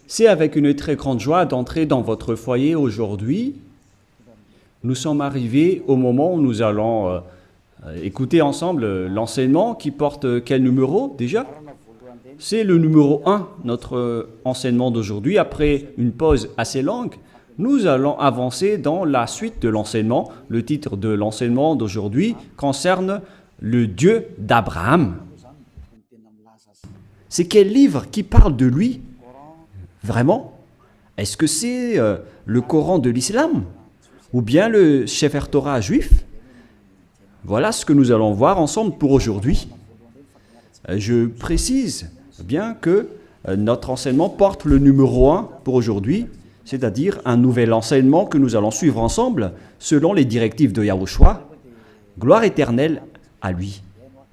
C'est avec une très grande joie d'entrer dans votre foyer aujourd'hui. Nous sommes arrivés au moment où nous allons écouter ensemble l'enseignement qui porte quel numéro déjà? C'est le numéro 1, notre enseignement d'aujourd'hui. Après une pause assez longue, nous allons avancer dans la suite de l'enseignement. Le titre de l'enseignement d'aujourd'hui concerne le Dieu d'Abraham. C'est quel livre qui parle de lui? Vraiment? Est-ce que c'est le Coran de l'islam? Ou bien le Sefer Torah juif? Voilà ce que nous allons voir ensemble pour aujourd'hui. Je précise bien que notre enseignement porte le numéro 1 pour aujourd'hui, c'est-à-dire un nouvel enseignement que nous allons suivre ensemble selon les directives de Yahushua. Gloire éternelle à lui.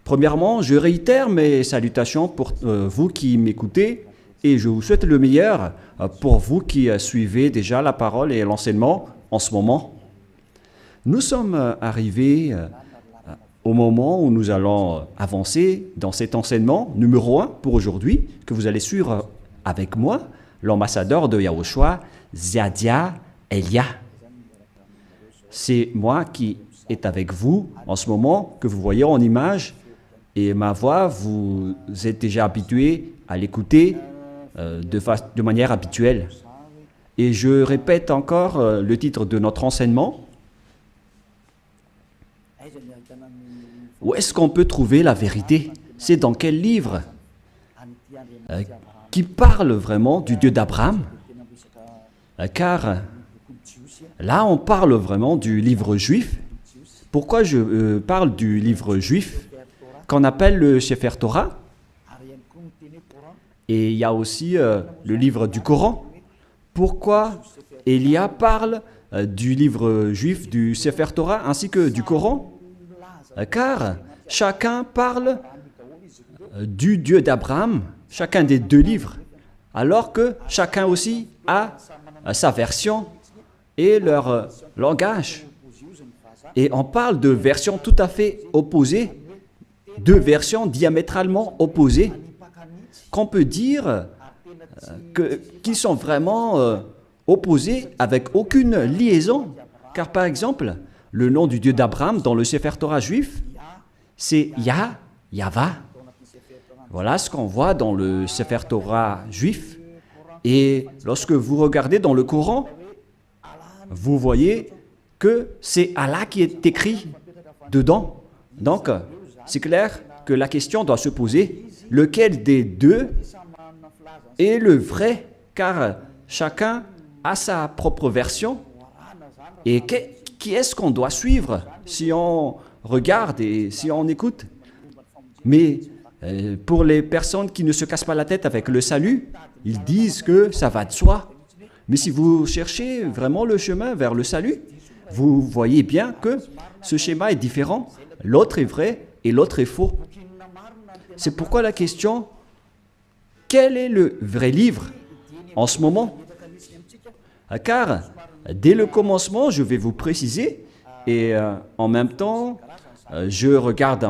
Premièrement, je réitère mes salutations pour vous qui m'écoutez et je vous souhaite le meilleur pour vous qui suivez déjà la parole et l'enseignement en ce moment. Nous sommes arrivés au moment où nous allons avancer dans cet enseignement numéro 1 pour aujourd'hui, que vous allez suivre avec moi, l'ambassadeur de Yahushua, Ziadia Elia. C'est moi qui est avec vous en ce moment, que vous voyez en image, et ma voix, vous êtes déjà habitué à l'écouter de manière habituelle. Et je répète encore le titre de notre enseignement. Où est-ce qu'on peut trouver la vérité? C'est dans quel livre qui parle vraiment du Dieu d'Abraham? Car là, on parle vraiment du livre juif. Pourquoi je parle du livre juif qu'on appelle le Sefer Torah? Et il y a aussi le livre du Coran. Pourquoi Elia parle du livre juif, du Sefer Torah, ainsi que du Coran? Car chacun parle du Dieu d'Abraham, chacun des deux livres, alors que chacun aussi a sa version et leur langage. Et on parle de versions tout à fait opposées, deux versions diamétralement opposées, qu'on peut dire qui sont vraiment opposées avec aucune liaison. Car par exemple, le nom du Dieu d'Abraham dans le Sefer Torah juif, c'est Yahva. Voilà ce qu'on voit dans le Sefer Torah juif. Et lorsque vous regardez dans le Coran, vous voyez que c'est Allah qui est écrit dedans. Donc, c'est clair que la question doit se poser, lequel des deux est le vrai? Car chacun a sa propre version. Et qui est-ce qu'on doit suivre si on regarde et si on écoute? Mais pour les personnes qui ne se cassent pas la tête avec le salut, ils disent que ça va de soi. Mais si vous cherchez vraiment le chemin vers le salut, vous voyez bien que ce schéma est différent. L'autre est vrai et l'autre est faux. C'est pourquoi la question, quel est le vrai livre en ce moment? Car dès le commencement, je vais vous préciser, et en même temps, je regarde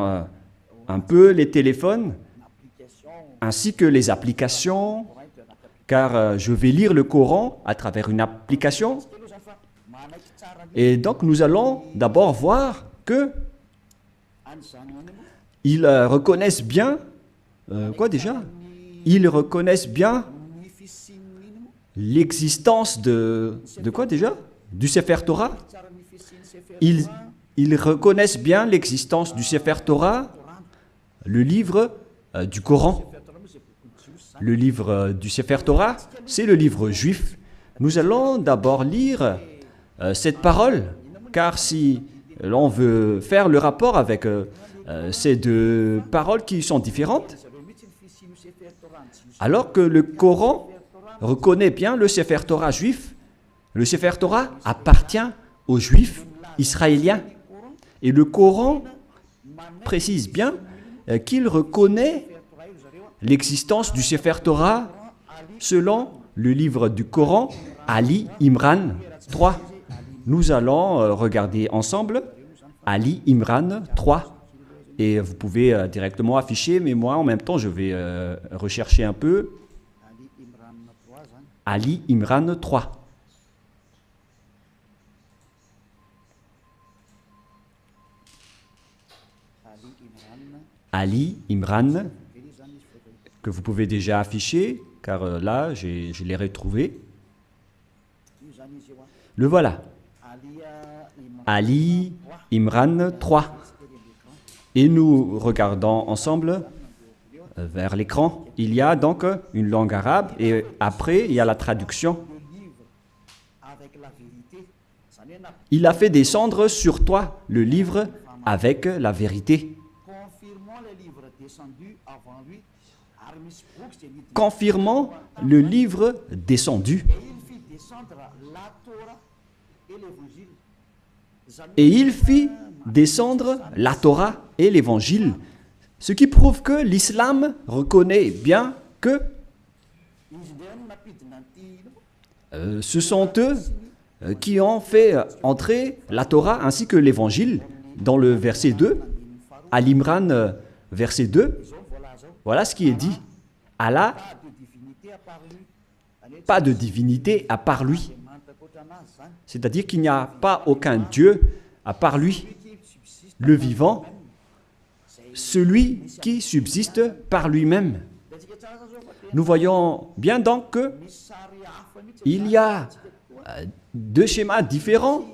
un peu les téléphones, ainsi que les applications, car je vais lire le Coran à travers une application. Et donc, nous allons d'abord voir que ils reconnaissent bien, quoi déjà? Ils reconnaissent bien l'existence de quoi déjà? Du Sefer Torah. Ils reconnaissent bien l'existence du Sefer Torah, le livre du Coran. Le livre du Sefer Torah, c'est le livre juif. Nous allons d'abord lire cette parole, car si l'on veut faire le rapport avec ces deux paroles qui sont différentes, alors que le Coran reconnaît bien le Sefer Torah juif, le Sefer Torah appartient aux Juifs israéliens. Et le Coran précise bien qu'il reconnaît l'existence du Sefer Torah selon le livre du Coran, Ali Imran 3. Nous allons regarder ensemble Ali Imran 3. Et vous pouvez directement afficher, mais moi en même temps je vais rechercher un peu. Ali Imran 3. Ali Imran, que vous pouvez déjà afficher, car là, je l'ai retrouvé. Le voilà. Ali Imran 3. Et nous regardons ensemble vers l'écran. Il y a donc une langue arabe et après, il y a la traduction. Il a fait descendre sur toi le livre avec la vérité. Confirmant le livre descendu. Et il fit descendre la Torah et l'Évangile, ce qui prouve que l'islam reconnaît bien que ce sont eux qui ont fait entrer la Torah ainsi que l'Évangile dans le verset 2, à l'Imran verset 2. Voilà ce qui est dit. Allah, pas de divinité à part lui. C'est-à-dire qu'il n'y a pas aucun Dieu à part lui, le vivant, celui qui subsiste par lui-même. Nous voyons bien donc qu'il y a deux schémas différents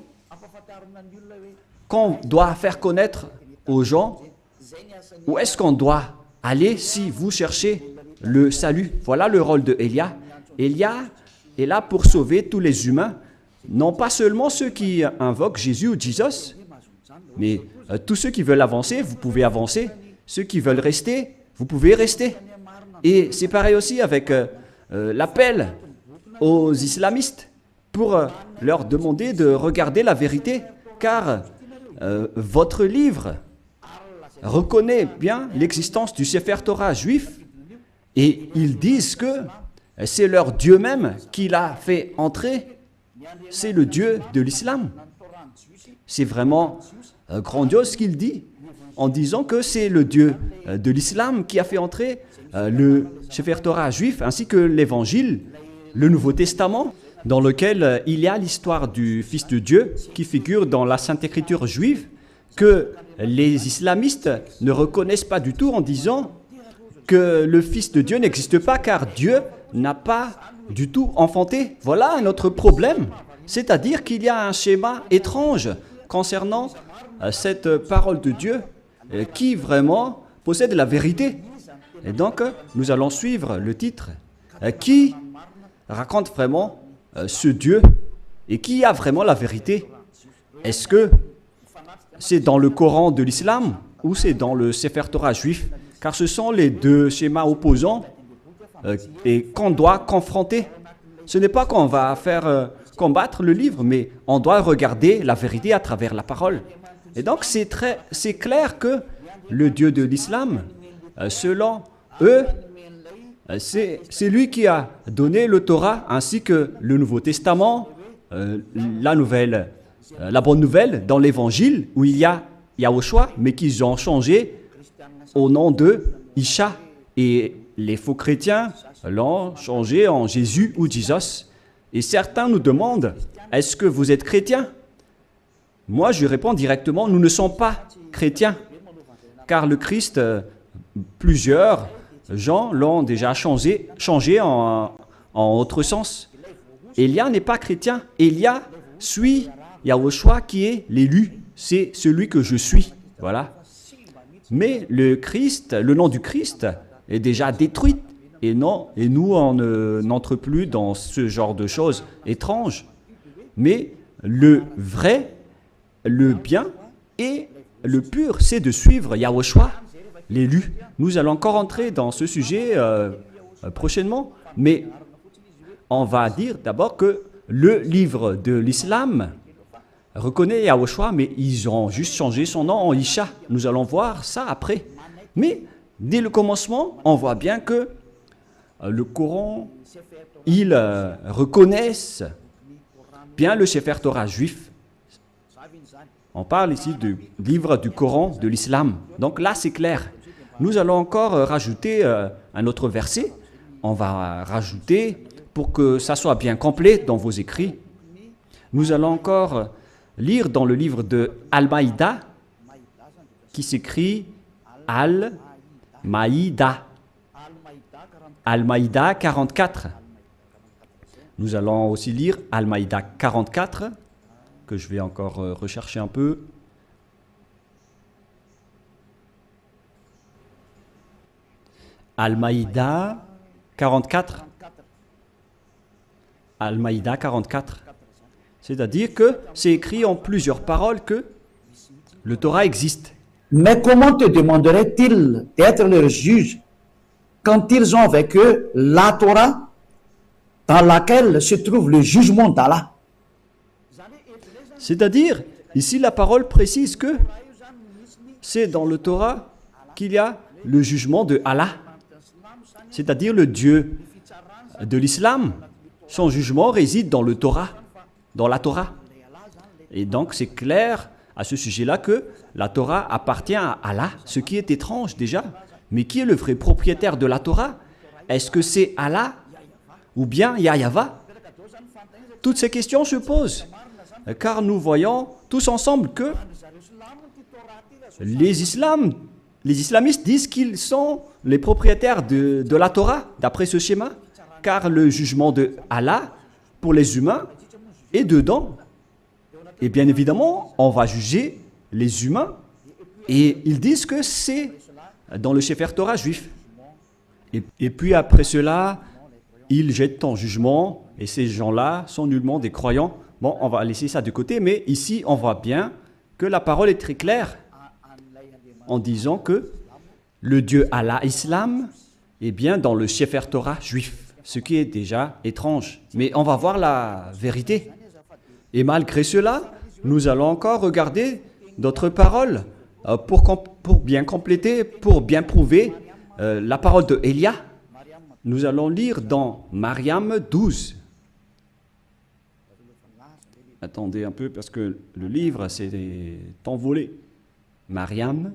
qu'on doit faire connaître aux gens. Où est-ce qu'on doit aller si vous cherchez le salut? Voilà le rôle de Élia. Élia est là pour sauver tous les humains, non pas seulement ceux qui invoquent Jésus ou Jesus, mais tous ceux qui veulent avancer, vous pouvez avancer. Ceux qui veulent rester, vous pouvez rester. Et c'est pareil aussi avec l'appel aux islamistes pour leur demander de regarder la vérité, car votre livre reconnaît bien l'existence du Sefer Torah juif et ils disent que c'est leur Dieu même qui l'a fait entrer. C'est le Dieu de l'islam. C'est vraiment grandiose ce qu'il dit en disant que c'est le Dieu de l'islam qui a fait entrer le Sefer Torah juif ainsi que l'Évangile, le Nouveau Testament, dans lequel il y a l'histoire du Fils de Dieu qui figure dans la Sainte Écriture juive, que les islamistes ne reconnaissent pas du tout en disant que le Fils de Dieu n'existe pas car Dieu n'a pas du tout enfanté. Voilà notre problème. C'est-à-dire qu'il y a un schéma étrange concernant cette parole de Dieu qui vraiment possède la vérité. Et donc, nous allons suivre le titre qui raconte vraiment ce Dieu et qui a vraiment la vérité. Est-ce que c'est dans le Coran de l'islam ou c'est dans le Sefer Torah juif? Car ce sont les deux schémas opposants et qu'on doit confronter. Ce n'est pas qu'on va faire combattre le livre, mais on doit regarder la vérité à travers la parole. Et donc c'est clair que le Dieu de l'islam, selon eux, c'est lui qui a donné le Torah ainsi que le Nouveau Testament, la bonne nouvelle dans l'Évangile où il y a Yahushua, mais qu'ils ont changé au nom de Isha. Et les faux chrétiens l'ont changé en Jésus ou Jesus. Et certains nous demandent, est-ce que vous êtes chrétien? Moi, je réponds directement, nous ne sommes pas chrétiens. Car le Christ, plusieurs gens l'ont déjà changé en autre sens. Élia n'est pas chrétien. Élia suit Yahushua qui est l'élu. C'est celui que je suis. Voilà. Mais le Christ, le nom du Christ est déjà détruit. Et nous, on n'entre plus dans ce genre de choses étranges. Mais le vrai, le bien et le pur, c'est de suivre Yahushua, l'élu. Nous allons encore entrer dans ce sujet prochainement, mais on va dire d'abord que le livre de l'islam reconnaît Yahushua, mais ils ont juste changé son nom en Isha. Nous allons voir ça après. Mais dès le commencement, on voit bien que le Coran, ils reconnaissent bien le Sefer Torah juif. On parle ici du livre du Coran de l'islam. Donc là, c'est clair. Nous allons encore rajouter un autre verset. On va rajouter pour que ça soit bien complet dans vos écrits. Nous allons encore lire dans le livre de Al-Maïda, qui s'écrit Al-Maïda. Al-Maïda 44. Nous allons aussi lire Al-Maïda 44, que je vais encore rechercher un peu. Al-Maïda 44. Al-Maïda 44. C'est-à-dire que c'est écrit en plusieurs paroles que le Torah existe. Mais comment te demanderaient-ils d'être leurs juges quand ils ont avec eux la Torah dans laquelle se trouve le jugement d'Allah? C'est-à-dire, ici la parole précise que c'est dans le Torah qu'il y a le jugement de Allah, c'est-à-dire le Dieu de l'islam. Son jugement réside dans le Torah, dans la Torah. Et donc c'est clair à ce sujet-là que la Torah appartient à Allah, ce qui est étrange déjà. Mais qui est le vrai propriétaire de la Torah? Est-ce que c'est Allah ou bien Yahva? Toutes ces questions se posent, car nous voyons tous ensemble que les islamistes disent qu'ils sont les propriétaires de la Torah, d'après ce schéma, car le jugement de Allah pour les humains est dedans. Et bien évidemment, on va juger les humains, et ils disent que c'est dans le Sefer Torah juif. Et puis après cela, ils jettent en jugement, et ces gens-là sont nullement des croyants. Bon, on va laisser ça de côté, mais ici, on voit bien que la parole est très claire en disant que le Dieu Allah Islam est bien dans le Sefer Torah juif, ce qui est déjà étrange. Mais on va voir la vérité. Et malgré cela, nous allons encore regarder d'autres paroles pour bien compléter, pour bien prouver la parole de Élia. Nous allons lire dans Mariam 12. Attendez un peu parce que le livre s'est envolé. Mariam.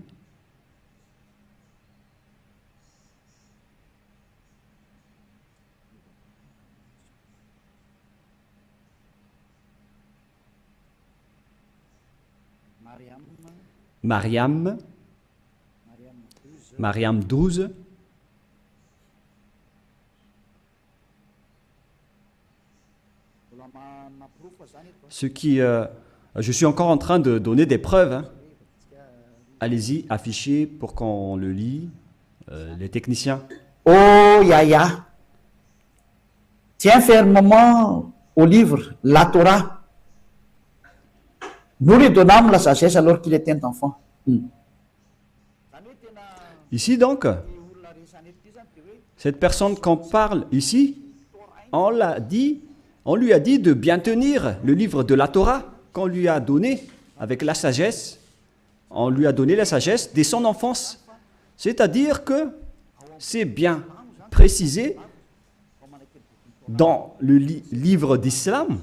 Mariam 12. Ce qui, je suis encore en train de donner des preuves. Hein. Allez-y, affichez pour qu'on le lit, les techniciens. Oh Yahya, tiens fermement au livre, la Torah. Nous lui donnâmes la sagesse alors qu'il était enfant. Ici donc, cette personne qu'on parle ici, on lui a dit de bien tenir le livre de la Torah qu'on lui a donné avec la sagesse. On lui a donné la sagesse dès son enfance. C'est-à-dire que c'est bien précisé dans le livre d'Islam,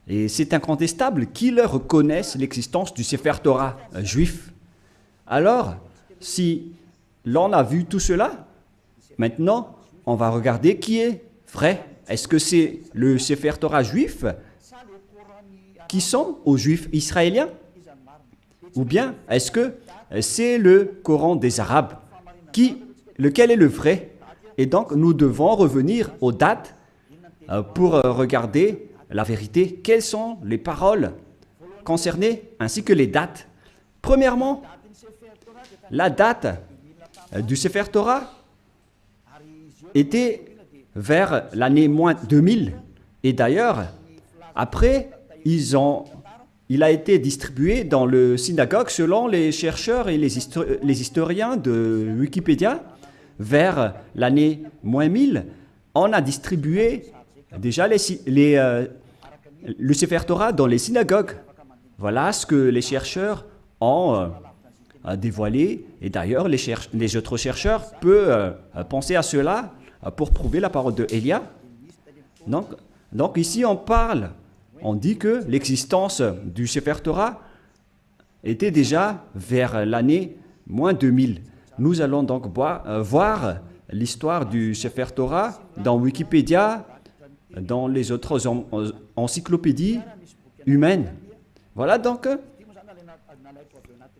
et c'est incontestable qu'ils reconnaissent l'existence du Sefer Torah juif. Alors, si l'on a vu tout cela, maintenant, on va regarder qui est vrai. Est-ce que c'est le Sefer Torah juif qui sont aux Juifs israéliens? Ou bien est-ce que c'est le Coran des Arabes? Lequel est le vrai? Et donc, nous devons revenir aux dates pour regarder la vérité. Quelles sont les paroles concernées ainsi que les dates? Premièrement, la date du Sefer Torah était vers l'année moins 2000. Et d'ailleurs, après, il a été distribué dans le synagogue selon les chercheurs et les historiens de Wikipédia. Vers l'année moins 1000, on a distribué déjà le Sefer Torah dans les synagogues. Voilà ce que les chercheurs ont dévoilé. Et d'ailleurs, les autres chercheurs peuvent penser à cela pour prouver la parole de Élia. Donc ici, on dit que l'existence du Sefer Torah était déjà vers l'année moins 2000. Nous allons donc voir l'histoire du Sefer Torah dans Wikipédia dans les autres encyclopédies humaines. Voilà donc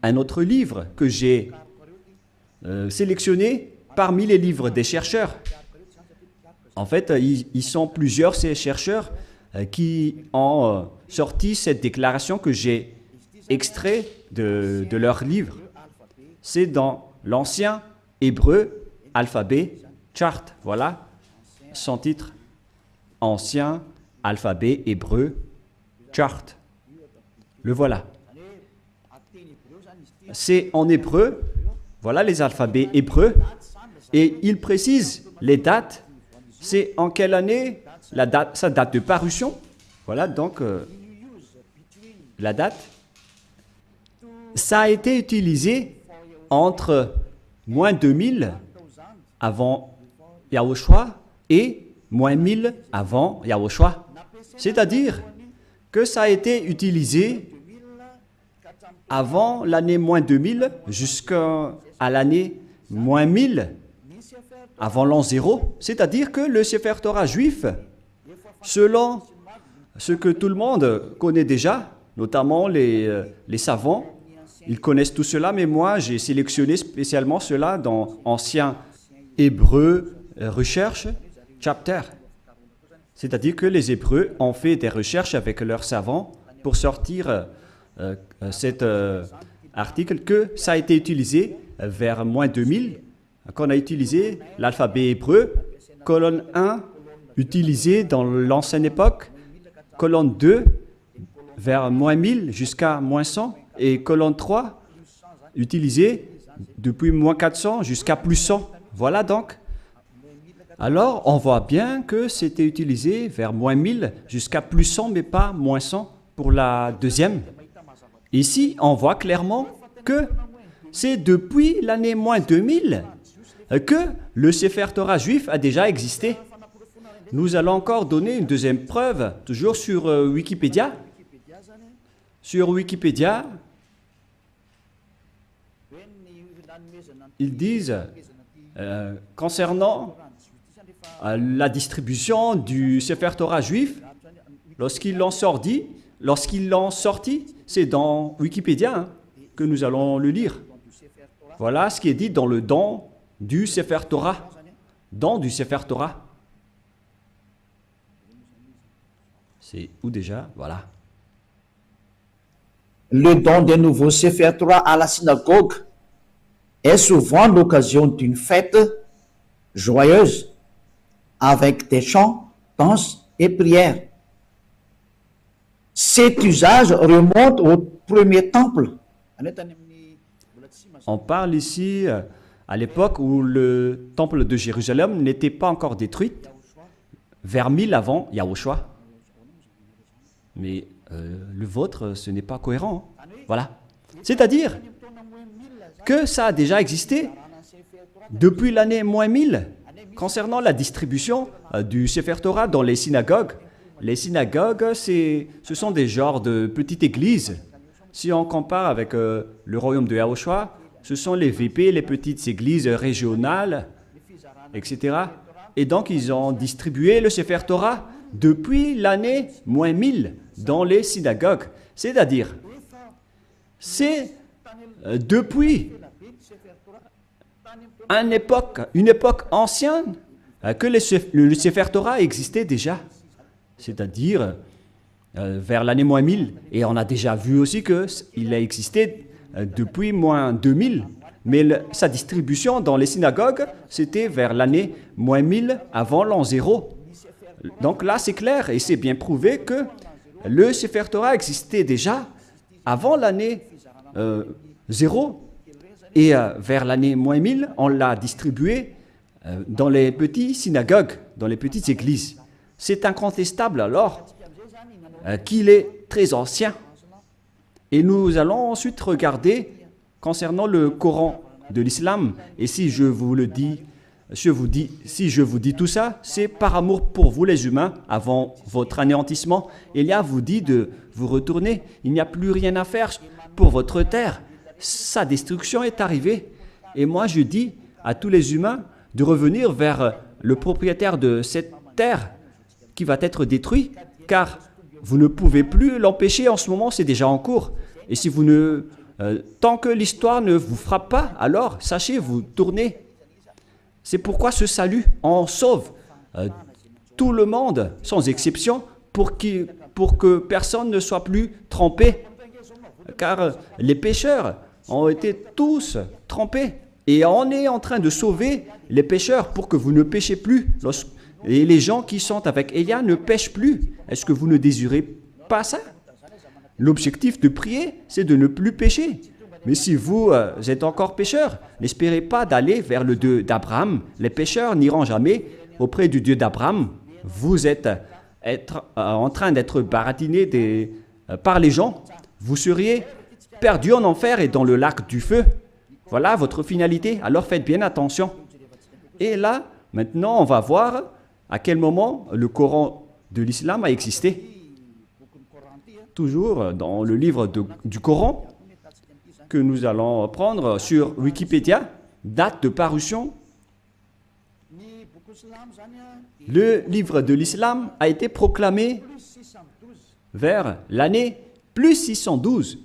un autre livre que j'ai sélectionné parmi les livres des chercheurs. En fait, ils sont plusieurs, ces chercheurs, qui ont sorti cette déclaration que j'ai extrait de leur livre. C'est dans l'ancien hébreu alphabet chart. Voilà son titre. Ancien alphabet hébreu chart. Le voilà. C'est en hébreu. Voilà les alphabets hébreux. Et il précise les dates. C'est en quelle année sa date de parution. Voilà donc la date. Ça a été utilisé entre moins 2000 avant Yahushua et moins 1000 avant Yahushua. C'est-à-dire que ça a été utilisé avant l'année moins 2000 jusqu'à l'année moins 1000 avant l'an 0. C'est-à-dire que le Sefer Torah juif, selon ce que tout le monde connaît déjà, notamment les savants, ils connaissent tout cela, mais moi j'ai sélectionné spécialement cela dans Ancien Hébreu Recherche Chapter. C'est-à-dire que les Hébreux ont fait des recherches avec leurs savants pour sortir cet article que ça a été utilisé vers moins 2000, qu'on a utilisé l'alphabet hébreu, colonne 1 utilisé dans l'ancienne époque, colonne 2 vers moins 1000 jusqu'à moins 100, et colonne 3 utilisée depuis moins 400 jusqu'à plus 100. Voilà donc. Alors, on voit bien que c'était utilisé vers moins 1000 jusqu'à plus 100, mais pas moins 100 pour la deuxième. Ici, on voit clairement que c'est depuis l'année moins 2000 que le Sefer Torah juif a déjà existé. Nous allons encore donner une deuxième preuve, toujours sur Wikipédia. Sur Wikipédia, ils disent, concernant la distribution du Sefer Torah juif, lorsqu'ils l'ont sorti, c'est dans Wikipédia que nous allons le lire. Voilà ce qui est dit dans le don du Sefer Torah. Don du Sefer Torah. C'est où déjà? Voilà. Le don des nouveaux Sefer Torah à la synagogue est souvent l'occasion d'une fête joyeuse avec des chants, danses et prières. Cet usage remonte au premier temple. On parle ici à l'époque où le temple de Jérusalem n'était pas encore détruit, vers 1000 avant Yahushua. Mais le vôtre, ce n'est pas cohérent. Voilà. C'est-à-dire que ça a déjà existé depuis l'année moins 1000 concernant la distribution du Sefer Torah dans les synagogues. Les synagogues, ce sont des genres de petites églises. Si on compare avec le royaume de Yahushua, ce sont les VP, les petites églises régionales, etc. Et donc, ils ont distribué le Sefer Torah depuis l'année moins 1000 dans les synagogues. C'est-à-dire, c'est depuis une époque ancienne que le Sefer Torah existait déjà. C'est-à-dire vers l'année moins 1000. Et on a déjà vu aussi qu'il a existé depuis moins 2000. Mais sa distribution dans les synagogues, c'était vers l'année moins 1000 avant l'an 0. Donc là, c'est clair et c'est bien prouvé que le Sefer Torah existait déjà avant l'année 0. Et vers l'année moins 1000, on l'a distribué dans les petites synagogues, dans les petites églises. C'est incontestable alors qu'il est très ancien. Et nous allons ensuite regarder concernant le Coran de l'islam. Et si je vous dis tout ça, c'est par amour pour vous les humains, avant votre anéantissement. Élia vous dit de vous retourner. Il n'y a plus rien à faire pour votre terre. Sa destruction est arrivée. Et moi je dis à tous les humains de revenir vers le propriétaire de cette terre qui va être détruit, car vous ne pouvez plus l'empêcher en ce moment, c'est déjà en cours. Et si vous ne, tant que l'histoire ne vous frappe pas, alors sachez, vous tournez. C'est pourquoi ce salut en sauve tout le monde, sans exception, pour que personne ne soit plus trempé. Car les pécheurs ont été tous trempés. Et on est en train de sauver les pécheurs pour que vous ne péchez plus. Et les gens qui sont avec Élia ne pêchent plus. Est-ce que vous ne désirez pas ça? L'objectif de prier, c'est de ne plus pécher. Mais si vous êtes encore pécheur, n'espérez pas d'aller vers le Dieu d'Abraham. Les pécheurs n'iront jamais auprès du Dieu d'Abraham. Vous êtes en train d'être baratiné par les gens. Vous seriez perdu en enfer et dans le lac du feu. Voilà votre finalité. Alors faites bien attention. Et là, maintenant, on va voir à quel moment le Coran de l'islam a existé. Toujours dans le livre du Coran que nous allons prendre sur Wikipédia, date de parution. Le livre de l'islam a été proclamé vers l'année plus 612.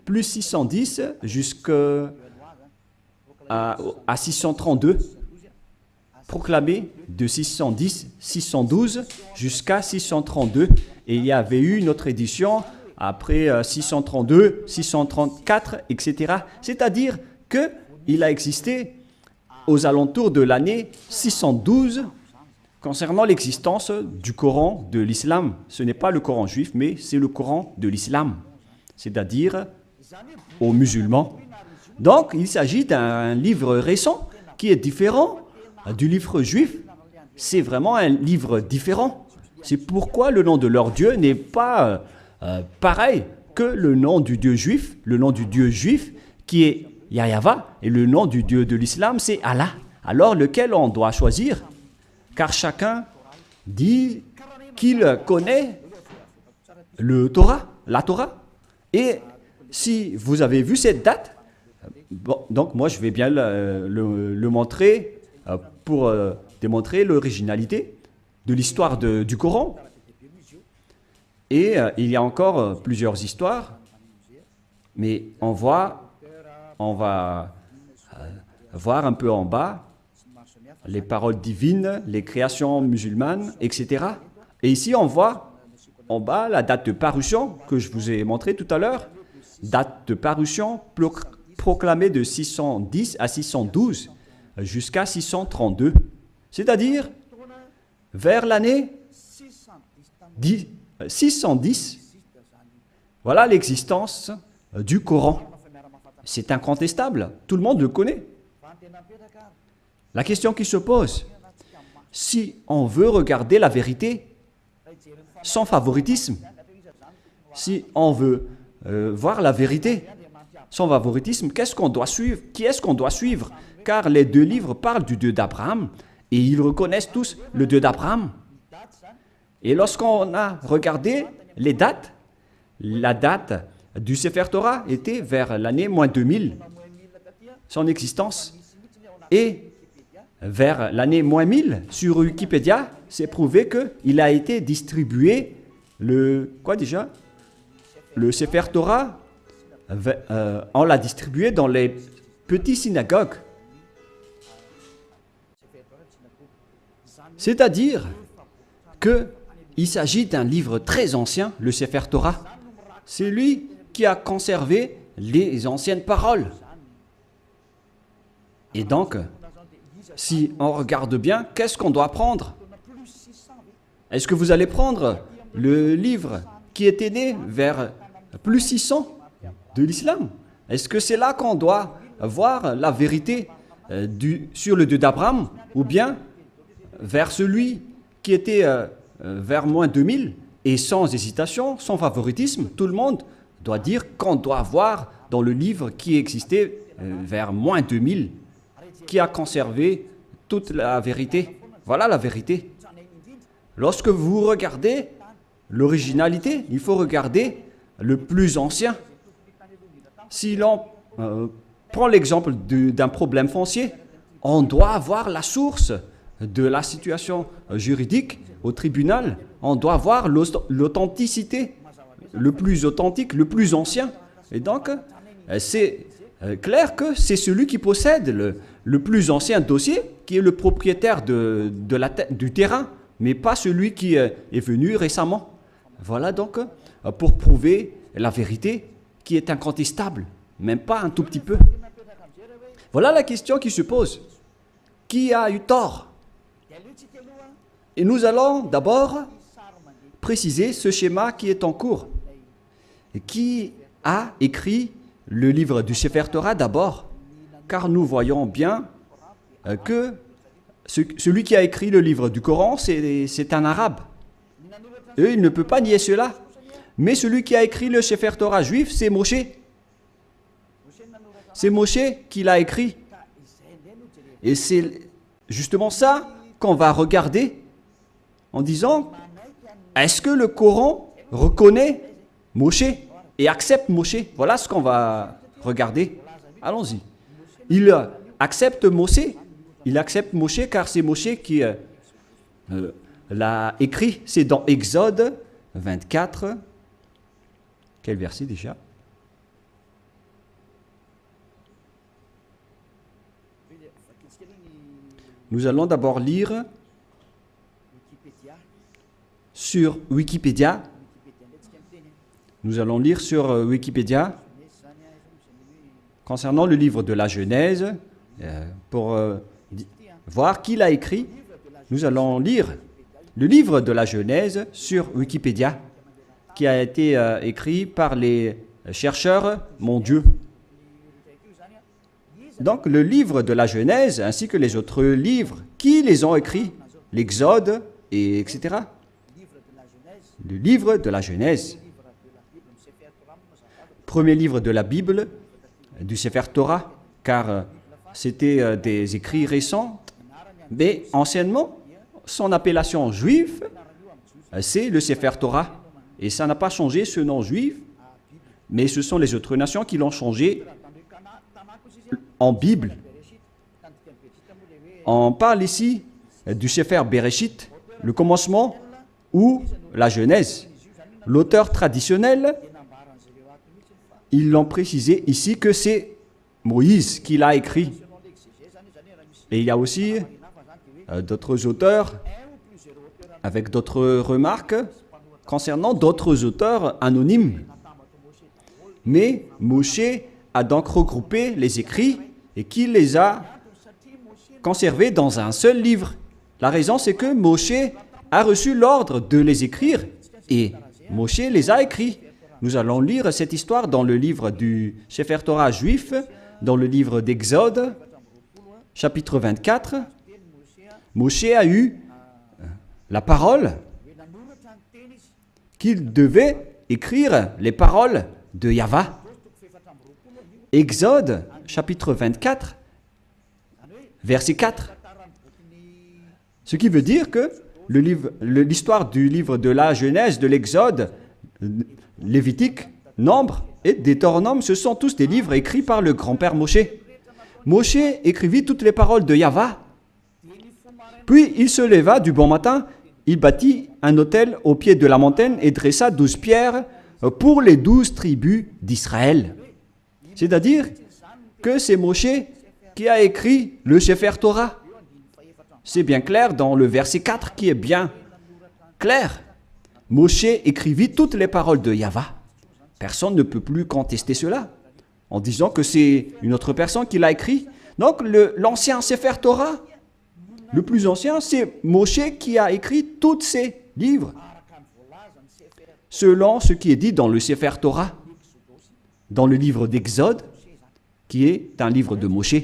Plus 610 jusqu'à 632. Proclamé de 612 jusqu'à 632. Et il y avait eu une autre édition après 632, 634, etc. C'est-à-dire qu'il a existé aux alentours de l'année 612 concernant l'existence du Coran de l'islam. Ce n'est pas le Coran juif, mais c'est le Coran de l'islam, c'est-à-dire aux musulmans. Donc, il s'agit d'un livre récent qui est différent du livre juif. C'est vraiment un livre différent. C'est pourquoi le nom de leur Dieu n'est pas pareil que le nom du Dieu juif. Le nom du Dieu juif qui est Yahweh et le nom du Dieu de l'islam c'est Allah. Alors lequel on doit choisir? Car chacun dit qu'il connaît le Torah, la Torah. Et si vous avez vu cette date, bon, donc moi je vais bien le montrer pour démontrer l'originalité de l'histoire du Coran. Et il y a encore plusieurs histoires, mais on va voir un peu en bas les paroles divines, les créations musulmanes, etc. Et ici, on voit en bas la date de parution que je vous ai montré tout à l'heure. Date de parution proclamée de 610 à 612 jusqu'à 632. C'est-à-dire vers l'année 610. Voilà l'existence du Coran. C'est incontestable, tout le monde le connaît. La question qui se pose, si on veut regarder la vérité sans favoritisme, si on veut voir la vérité sans favoritisme, qu'est-ce qu'on doit suivre? Qui est-ce qu'on doit suivre? Car les deux livres parlent du Dieu d'Abraham et ils reconnaissent tous le Dieu d'Abraham. Et lorsqu'on a regardé les dates, la date du Sefer Torah était vers l'année moins 2000, son existence. Et vers l'année moins 1000, sur Wikipédia, c'est prouvé qu'il a été distribué le Sefer Torah, on l'a distribué dans les petites synagogues. C'est-à-dire qu'il s'agit d'un livre très ancien, le Sefer Torah. C'est lui qui a conservé les anciennes paroles. Et donc, si on regarde bien, qu'est-ce qu'on doit prendre? Est-ce que vous allez prendre le livre qui était né vers plus 600 de l'islam? Est-ce que c'est là qu'on doit voir la vérité sur le Dieu d'Abraham, ou bien vers celui qui était vers moins 2000? Et sans hésitation, sans favoritisme, tout le monde doit dire qu'on doit voir dans le livre qui existait vers moins 2000, qui a conservé toute la vérité. Voilà la vérité. Lorsque vous regardez l'originalité, il faut regarder le plus ancien. Si l'on prend l'exemple d'un problème foncier, on doit avoir la source de la situation juridique au tribunal, on doit voir l'authenticité, le plus authentique, le plus ancien. Et donc, c'est clair que c'est celui qui possède le plus ancien dossier qui est le propriétaire du terrain, mais pas celui qui est venu récemment. Voilà donc pour prouver la vérité qui est incontestable, même pas un tout petit peu. Voilà la question qui se pose. Qui a eu tort? Et nous allons d'abord préciser ce schéma qui est en cours. Et qui a écrit le livre du Sefer Torah d'abord? Car nous voyons bien que celui qui a écrit le livre du Coran, c'est un arabe. Et il ne peut pas nier cela. Mais celui qui a écrit le Sefer Torah juif, c'est Moshe. C'est Moshe qui l'a écrit. Et c'est justement ça qu'on va regarder en disant, est-ce que le Coran reconnaît Moshe et accepte Moshe? Voilà ce qu'on va regarder. Allons-y. Il accepte Moshe. Il accepte Moshe car c'est Moshe qui l'a écrit. C'est dans Exode 24. Quel verset déjà? Nous allons d'abord lire sur Wikipédia. Nous allons lire sur Wikipédia concernant le livre de la Genèse pour voir qui l'a écrit. Nous allons lire le livre de la Genèse sur Wikipédia qui a été écrit par les chercheurs mondiaux. Donc le livre de la Genèse ainsi que les autres livres, qui les ont écrits? L'Exode, et etc. Le livre de la Genèse. Premier livre de la Bible, du Sefer Torah, car c'était des écrits récents, mais anciennement, son appellation juive, c'est le Sefer Torah. Et ça n'a pas changé ce nom juif, mais ce sont les autres nations qui l'ont changé en Bible. On parle ici du Sefer Bereshit, le commencement ou la Genèse. L'auteur traditionnel, ils l'ont précisé ici que c'est Moïse qui l'a écrit. Et il y a aussi d'autres auteurs avec d'autres remarques concernant d'autres auteurs anonymes. Mais Moshe a donc regroupé les écrits et qui les a conservés dans un seul livre. La raison, c'est que Moshe a reçu l'ordre de les écrire et Moshe les a écrits. Nous allons lire cette histoire dans le livre du Sefer Torah juif, dans le livre d'Exode, chapitre 24. Moshe a eu la parole qu'il devait écrire les paroles de Yahvé. Exode, chapitre 24, verset 4. Ce qui veut dire que l'histoire du livre de la Genèse, de l'Exode, Lévitique, Nombre et Deutéronome, ce sont tous des livres écrits par le grand-père Moshe. Moshe écrivit toutes les paroles de Yahvé. Puis il se leva du bon matin, il bâtit un autel au pied de la montagne et dressa 12 pierres pour les 12 tribus d'Israël. C'est-à-dire que c'est Moshe qui a écrit le Sefer Torah. C'est bien clair dans le verset 4 qui est bien clair. Moshe écrivit toutes les paroles de Yahvé. Personne ne peut plus contester cela en disant que c'est une autre personne qui l'a écrit. Donc l'ancien Sefer Torah, le plus ancien, c'est Moshe qui a écrit tous ces livres selon ce qui est dit dans le Sefer Torah, dans le livre d'Exode, qui est un livre de Moshe.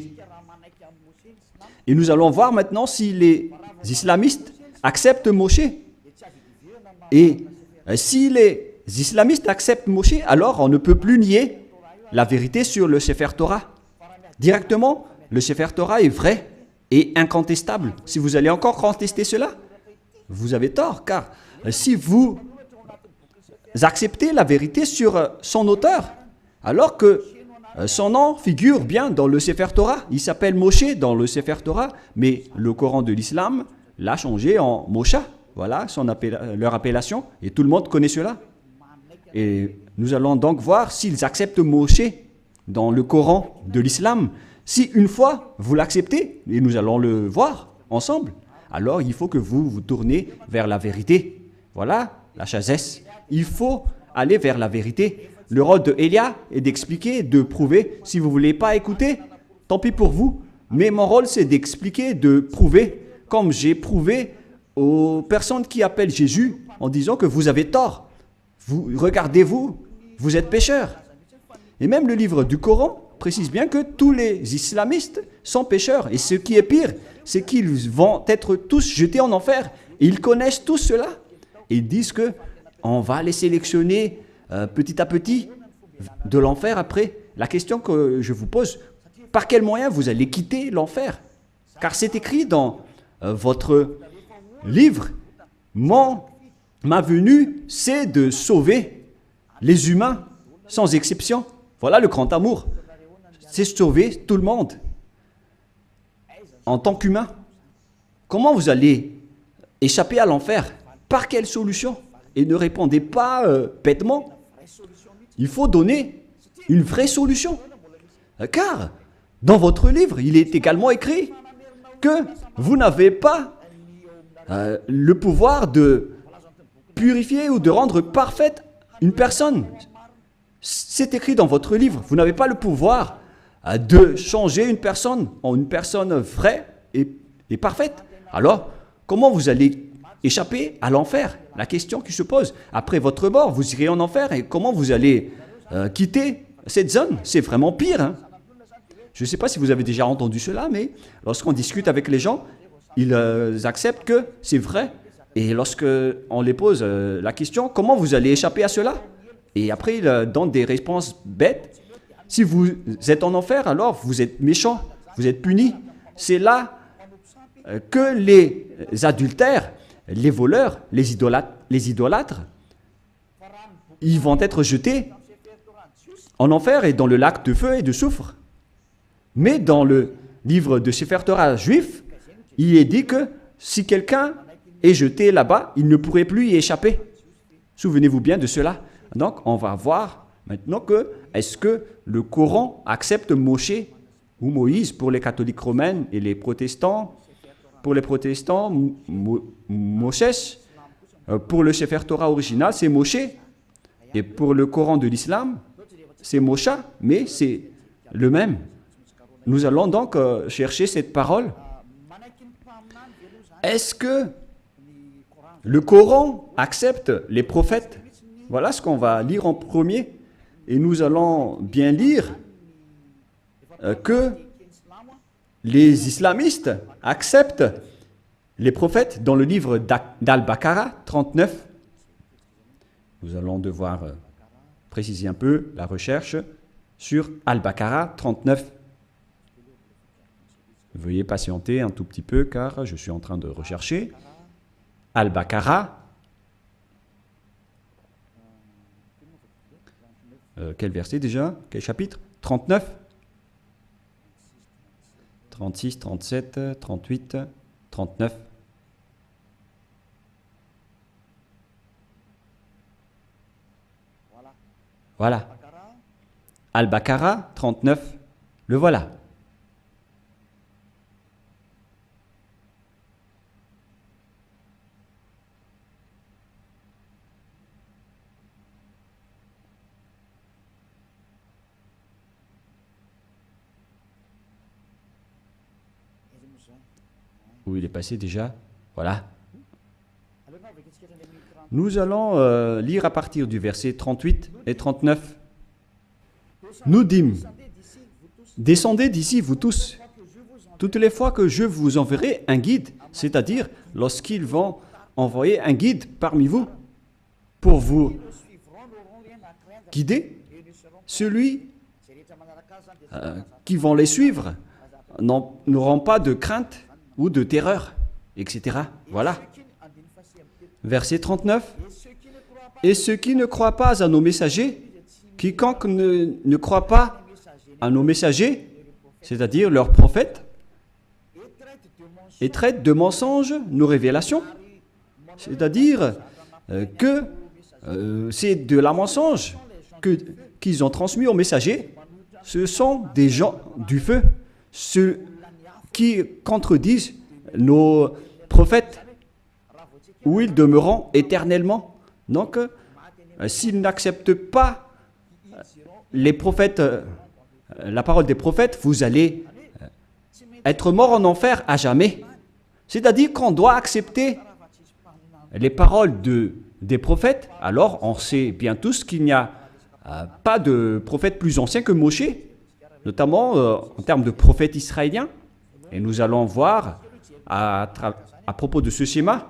Et nous allons voir maintenant si les islamistes acceptent Moshe. Et si les islamistes acceptent Moshe, alors on ne peut plus nier la vérité sur le Sefer Torah. Directement, le Sefer Torah est vrai et incontestable. Si vous allez encore contester cela, vous avez tort, car si vous acceptez la vérité sur son auteur, alors que Son nom figure bien dans le Sefer Torah. Il s'appelle Moshe dans le Sefer Torah, mais le Coran de l'islam l'a changé en Mosha. Voilà leur appellation, et tout le monde connaît cela. Et nous allons donc voir s'ils acceptent Moshe dans le Coran de l'islam. Si une fois vous l'acceptez, et nous allons le voir ensemble, alors il faut que vous vous tournez vers la vérité. Voilà la sagesse. Il faut aller vers la vérité. Le rôle de Elia est d'expliquer, de prouver. Si vous ne voulez pas écouter, tant pis pour vous. Mais mon rôle, c'est d'expliquer, de prouver, comme j'ai prouvé aux personnes qui appellent Jésus en disant que vous avez tort. Regardez-vous, vous êtes pécheurs. Et même le livre du Coran précise bien que tous les islamistes sont pécheurs. Et ce qui est pire, c'est qu'ils vont être tous jetés en enfer. Et ils connaissent tout cela. Et ils disent que on va les sélectionner petit à petit de l'enfer après. La question que je vous pose, par quel moyen vous allez quitter l'enfer? Car c'est écrit dans votre livre, ma venue, c'est de sauver les humains sans exception. Voilà le grand amour. C'est sauver tout le monde en tant qu'humain. Comment vous allez échapper à l'enfer? Par quelle solution? Et ne répondez pas bêtement. Il faut donner une vraie solution. Car dans votre livre, il est également écrit que vous n'avez pas le pouvoir de purifier ou de rendre parfaite une personne. C'est écrit dans votre livre. Vous n'avez pas le pouvoir de changer une personne en une personne vraie et parfaite. Alors, comment vous allez échapper à l'enfer? La question qui se pose. Après votre mort, vous irez en enfer et comment vous allez quitter cette zone? C'est vraiment pire. Hein? Je ne sais pas si vous avez déjà entendu cela, mais lorsqu'on discute avec les gens, ils acceptent que c'est vrai. Et lorsqu'on les pose la question, comment vous allez échapper à cela? Et après, ils donnent des réponses bêtes. Si vous êtes en enfer, alors vous êtes méchant, vous êtes puni. C'est là que les adultères, les voleurs, les idolâtres, ils vont être jetés en enfer et dans le lac de feu et de soufre. Mais dans le livre de Sefer Torah juif, il est dit que si quelqu'un est jeté là-bas, il ne pourrait plus y échapper. Souvenez-vous bien de cela. Donc, on va voir maintenant que est-ce que le Coran accepte Moshe ou Moïse pour les catholiques romains et les protestants. Pour les protestants, Moshe. Pour le Sefer Torah original, c'est Moshe. Et pour le Coran de l'islam, c'est Mosha, mais c'est le même. Nous allons donc chercher cette parole. Est-ce que le Coran accepte les prophètes? Voilà ce qu'on va lire en premier. Et nous allons bien lire que les islamistes acceptent les prophètes dans le livre d'Al-Baqarah 39. Nous allons devoir préciser un peu la recherche sur Al-Baqarah 39. Veuillez patienter un tout petit peu car je suis en train de rechercher. Al-Baqarah. Quel verset déjà? Quel chapitre? 39, 36, 37, 38, 39. Voilà. Al-Baqarah 39, le voilà. Où il est passé déjà? Voilà. Nous allons lire à partir du verset 38 et 39. Nous dîmes, descendez d'ici, vous tous, toutes les fois que je vous enverrai un guide, c'est-à-dire lorsqu'ils vont envoyer un guide parmi vous pour vous guider, celui qui vont les suivre n'auront pas de crainte ou de terreur, etc. Voilà. Verset 39. Et ceux qui ne croient pas à nos messagers, quiconque ne croit pas à nos messagers, c'est-à-dire leurs prophètes, et traite de mensonges nos révélations. C'est-à-dire que c'est de la mensonge qu'ils ont transmis aux messagers. Ce sont des gens du feu, ceux qui contredisent nos prophètes, où ils demeureront éternellement. Donc, s'ils n'acceptent pas les prophètes, la parole des prophètes, vous allez être mort en enfer à jamais. C'est-à-dire qu'on doit accepter les paroles des prophètes. Alors, on sait bien tous qu'il n'y a pas de prophète plus ancien que Moshe, notamment en termes de prophète israélien. Et nous allons voir à propos de ce schéma.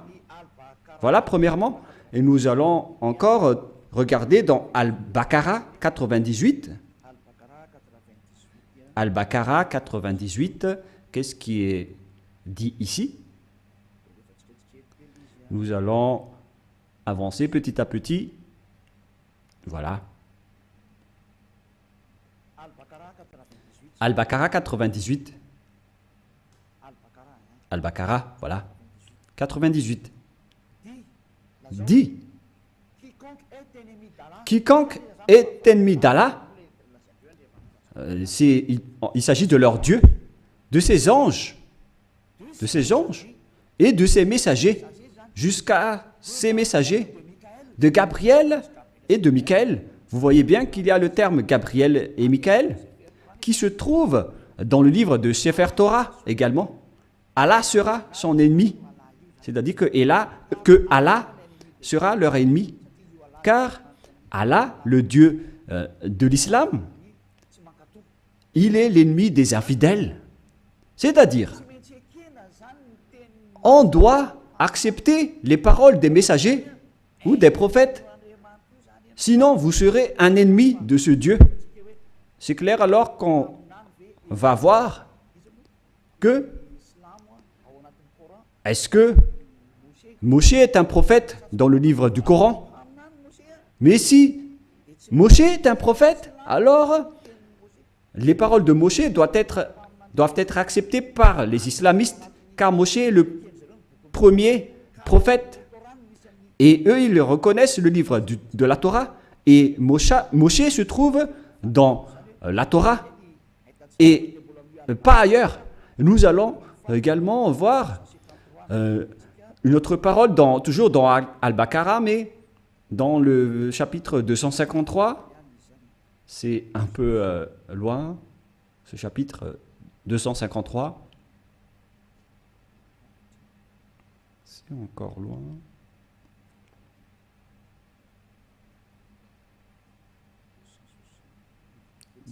Voilà, premièrement. Et nous allons encore regarder dans Al-Baqarah 98. Al-Baqarah 98, qu'est-ce qui est dit ici? Nous allons avancer petit à petit. Voilà. Al-Baqarah 98. Al-Baqarah, voilà. 98. Dit, quiconque est ennemi d'Allah, il s'agit de leur Dieu, de ses anges et de ses messagers, jusqu'à ses messagers, de Gabriel et de Michaël. Vous voyez bien qu'il y a le terme Gabriel et Michaël qui se trouve dans le livre de Sefer Torah également. Allah sera son ennemi, c'est-à-dire que Allah sera leur ennemi, car Allah, le Dieu de l'islam, il est l'ennemi des infidèles. C'est-à-dire, on doit accepter les paroles des messagers ou des prophètes, sinon vous serez un ennemi de ce Dieu. C'est clair alors qu'on va voir que est-ce que Moshe est un prophète dans le livre du Coran? Mais si Moshe est un prophète, alors les paroles de Moshe doivent être acceptées par les islamistes, car Moshe est le premier prophète. Et eux, ils reconnaissent le livre de la Torah. Et Moshe se trouve dans la Torah et pas ailleurs. Nous allons également voir une autre parole, toujours dans Al-Baqarah, mais dans le chapitre 253. C'est un peu loin, ce chapitre 253. C'est encore loin.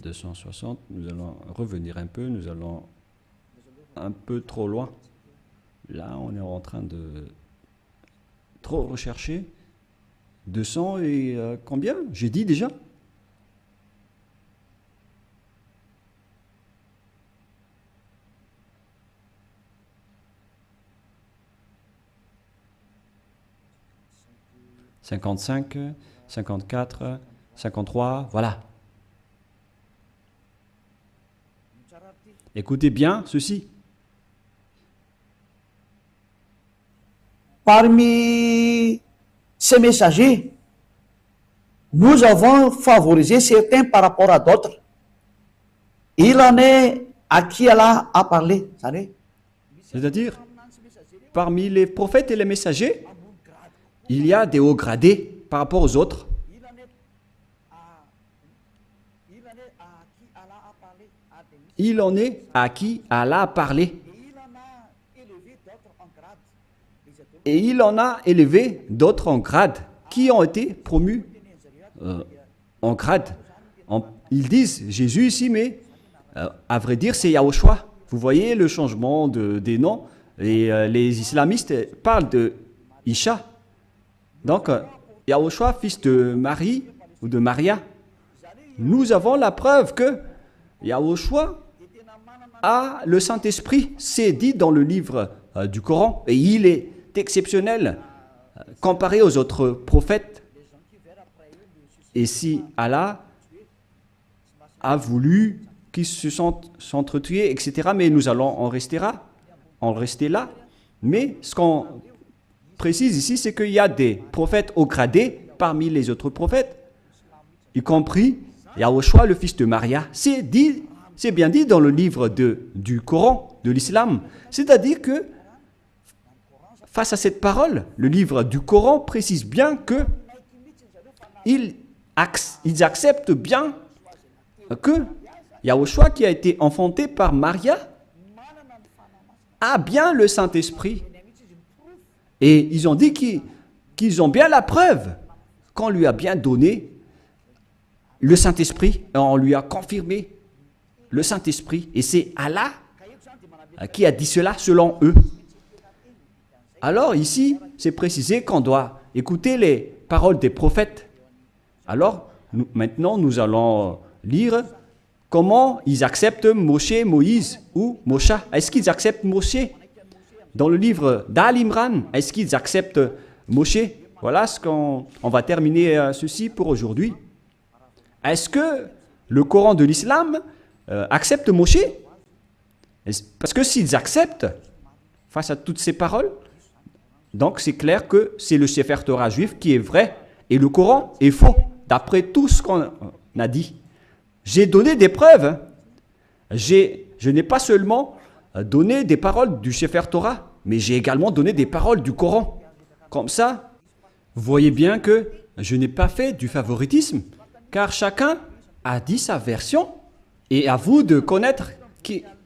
« 260, nous allons revenir un peu, nous allons un peu trop loin. Là, on est en train de trop rechercher. 200 et combien? J'ai dit déjà. « 55, 54, 53, voilà. Écoutez bien ceci. Parmi ces messagers, nous avons favorisé certains par rapport à d'autres. Il en est à qui Allah a parlé. C'est-à-dire, parmi les prophètes et les messagers, il y a des hauts gradés par rapport aux autres. Il en est à qui Allah a parlé. Et il en a élevé d'autres en grade, qui ont été promus en grade. Ils disent Jésus ici, mais à vrai dire, c'est Yahushua. Vous voyez le changement des noms. Et les islamistes parlent de Isha. Donc, Yahushua, fils de Marie ou de Maria. Nous avons la preuve que Yahushua a le Saint-Esprit. C'est dit dans le livre du Coran. Et il est exceptionnel comparé aux autres prophètes. Et si Allah a voulu qui se sont s'entretués, etc. Mais nous allons en rester là. Mais ce qu'on précise ici, c'est qu'il y a des prophètes haut gradés parmi les autres prophètes, y compris Yahushua, le fils de Maria. C'est bien dit dans le livre du Coran, de l'islam. C'est-à-dire que, face à cette parole, le livre du Coran précise bien que ils acceptent bien que Yahushua, qui a été enfanté par Maria, a bien le Saint-Esprit. Et ils ont dit qu'ils ont bien la preuve qu'on lui a bien donné le Saint-Esprit. On lui a confirmé le Saint-Esprit. Et c'est Allah qui a dit cela selon eux. Alors ici, c'est précisé qu'on doit écouter les paroles des prophètes. Alors, maintenant, nous allons lire comment ils acceptent Moshe, Moïse ou Mosha. Est-ce qu'ils acceptent Moshe? Dans le livre d'Al-Imran, est-ce qu'ils acceptent Moshe? Voilà ce qu'on va terminer ceci pour aujourd'hui. Est-ce que le Coran de l'islam accepte Moshe? Parce que s'ils acceptent, face à toutes ces paroles, donc c'est clair que c'est le Sefer Torah juif qui est vrai et le Coran est faux, d'après tout ce qu'on a dit. J'ai donné des preuves. Je n'ai pas seulement donné des paroles du Sefer Torah, mais j'ai également donné des paroles du Coran. Comme ça, vous voyez bien que je n'ai pas fait du favoritisme, car chacun a dit sa version, et à vous de connaître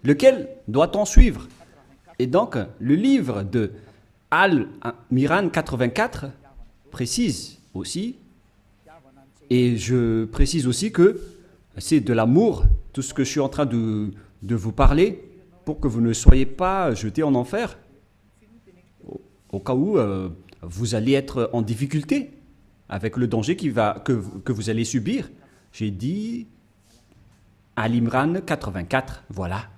lequel doit-on suivre. Et donc, le livre de Al-Miran 84 précise aussi, et je précise aussi que c'est de l'amour, tout ce que je suis en train de vous parler, pour que vous ne soyez pas jetés en enfer, au cas où vous allez être en difficulté avec le danger que vous allez subir. J'ai dit Al-Imran 84, voilà.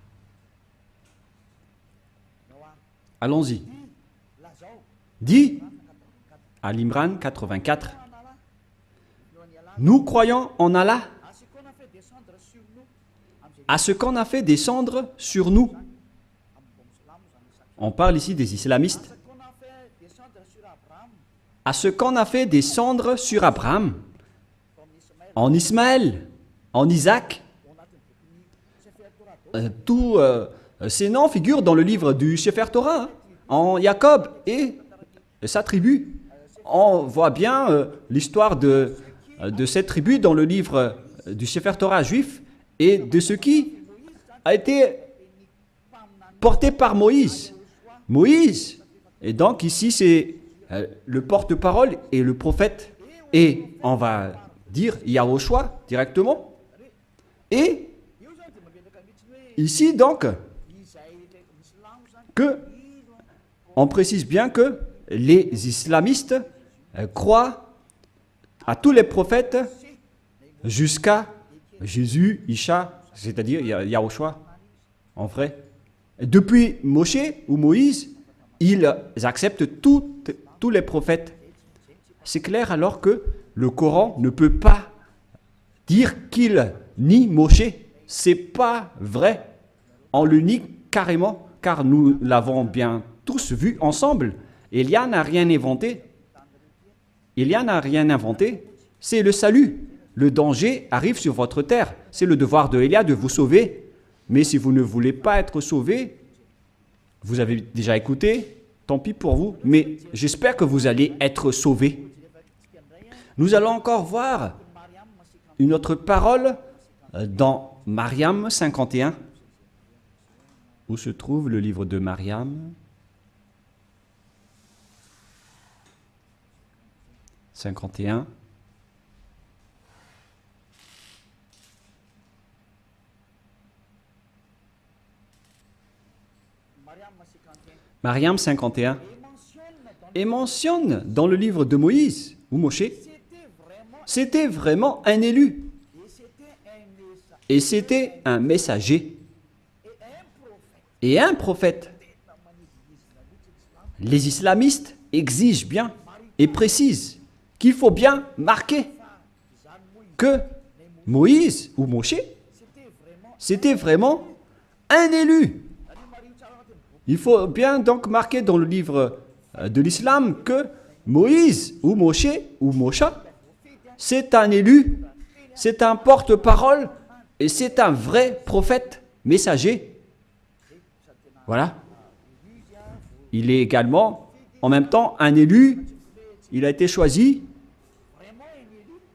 Allons-y. Dit Al-Imran 84. Nous croyons en Allah, à ce qu'on a fait descendre sur nous. On parle ici des islamistes. À ce qu'on a fait descendre sur Abraham, en Ismaël, en Isaac. Tous ces noms figurent dans le livre du Sefer Torah, hein, en Jacob et sa tribu. On voit bien l'histoire de cette tribu dans le livre du Sefer Torah juif et de ce qui a été porté par Moïse. Moïse, et donc ici c'est le porte-parole et le prophète, et on va dire Yahushua directement. Et ici donc, on précise bien que les islamistes croient à tous les prophètes jusqu'à Jésus, Isha, c'est-à-dire Yahushua, en vrai. Depuis Moshe ou Moïse, ils acceptent tous les prophètes. C'est clair alors que le Coran ne peut pas dire qu'il nie Moshe. C'est pas vrai. On le nie carrément, car nous l'avons bien tous vu ensemble. Élia n'a rien inventé. Élia n'a rien inventé. C'est le salut. Le danger arrive sur votre terre. C'est le devoir de Élia de vous sauver. Mais si vous ne voulez pas être sauvé, vous avez déjà écouté, tant pis pour vous. Mais j'espère que vous allez être sauvés. Nous allons encore voir une autre parole dans Mariam 51. Où se trouve le livre de Mariam 51. Mariam 51. Et mentionne dans le livre de Moïse ou Moshe, c'était vraiment un élu. Et c'était un messager. Et un prophète. Les islamistes exigent bien et précisent qu'il faut bien marquer que Moïse ou Moshe c'était vraiment un élu. Il faut bien donc marquer dans le livre de l'islam que Moïse ou Moshe ou Mosha, c'est un élu, c'est un porte-parole et c'est un vrai prophète, messager. Voilà. Il est également en même temps un élu, il a été choisi.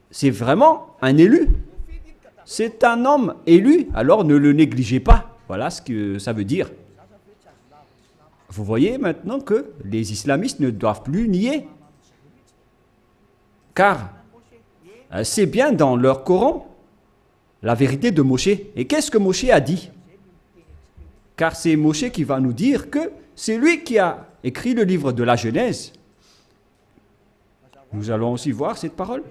C'est vraiment un élu. C'est un homme élu, alors ne le négligez pas. Voilà ce que ça veut dire. Vous voyez maintenant que les islamistes ne doivent plus nier. Car c'est bien dans leur Coran la vérité de Moshe. Et qu'est-ce que Moshe a dit? Car c'est Moshe qui va nous dire que c'est lui qui a écrit le livre de la Genèse. Nous allons aussi voir cette parole.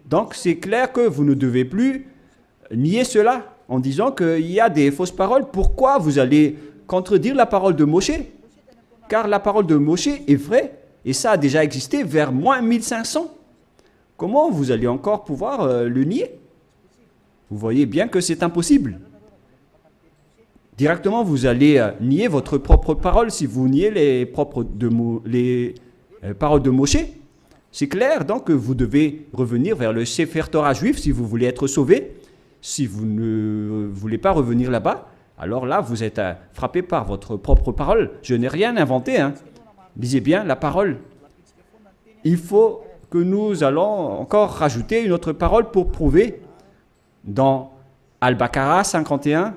Donc c'est clair que vous ne devez plus nier cela en disant qu'il y a des fausses paroles. Pourquoi vous allez contredire la parole de Moshe? Car la parole de Moshe est vraie et ça a déjà existé vers moins 1500. Comment vous allez encore pouvoir le nier? Vous voyez bien que c'est impossible. Directement, vous allez nier votre propre parole si vous niez les paroles de Moshe. C'est clair, donc vous devez revenir vers le Sefer Torah juif si vous voulez être sauvé. Si vous ne voulez pas revenir là-bas, alors là, vous êtes frappé par votre propre parole. Je n'ai rien inventé. Lisez bien la parole. Il faut que nous allons encore rajouter une autre parole pour prouver dans Al-Baqarah 51.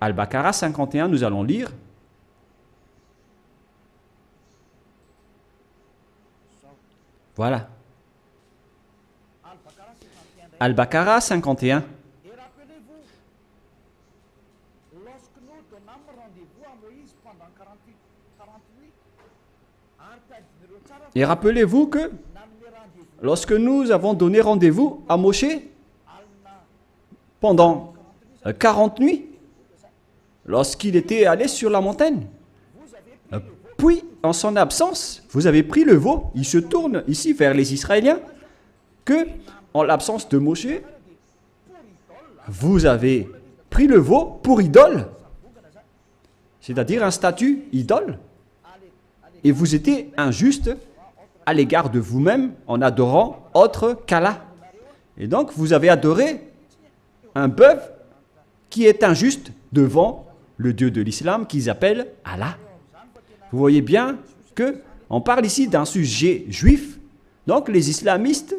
Al-Baqarah 51, nous allons lire. Voilà. Al-Baqarah 51. Et rappelez-vous, lorsque nous donnâmes rendez-vous à Moïse pendant 48 Et rappelez-vous que lorsque nous avons donné rendez-vous à Moshe pendant 40 nuits, lorsqu'il était allé sur la montagne, puis en son absence, vous avez pris le veau. Il se tourne ici vers les Israéliens que, en l'absence de Moshe, vous avez pris le veau pour idole, c'est-à-dire un statut idole, et vous étiez injuste à l'égard de vous-même en adorant autre qu'Allah. Et donc vous avez adoré un bœuf qui est injuste devant le Dieu de l'islam qu'ils appellent Allah. Vous voyez bien qu'on parle ici d'un sujet juif. Donc les islamistes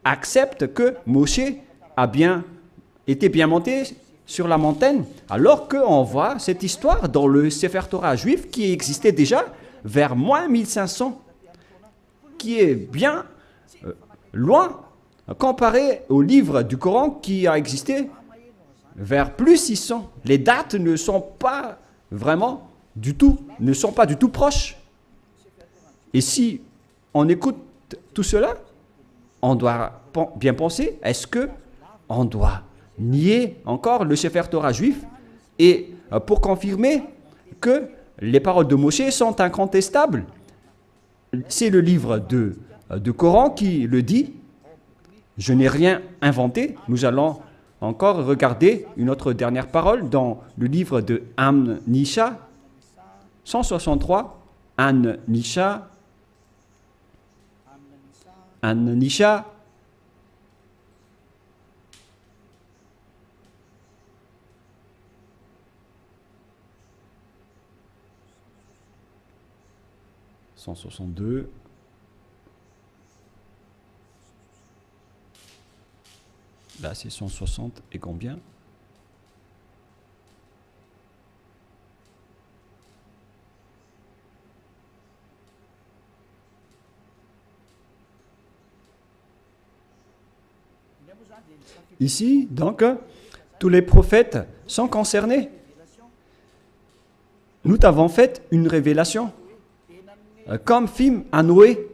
acceptent que Moshe était bien monté sur la montagne, alors qu'on voit cette histoire dans le Sefer Torah juif qui existait déjà vers moins 1500, qui est bien loin comparé au livre du Coran qui a existé vers plus 600. Les dates ne sont pas vraiment ne sont pas du tout proches. Et si on écoute tout cela, on doit bien penser, est-ce que on doit nier encore le Sefer Torah juif et pour confirmer que les paroles de Moshe sont incontestables? C'est le livre de Coran qui le dit. Je n'ai rien inventé. Nous allons encore regarder une autre dernière parole dans le livre de An-Nisha 163. An-Nisha 162. Là, c'est 160 et combien? Ici, donc, tous les prophètes sont concernés. Nous t'avons fait une révélation. Comme film à Noé,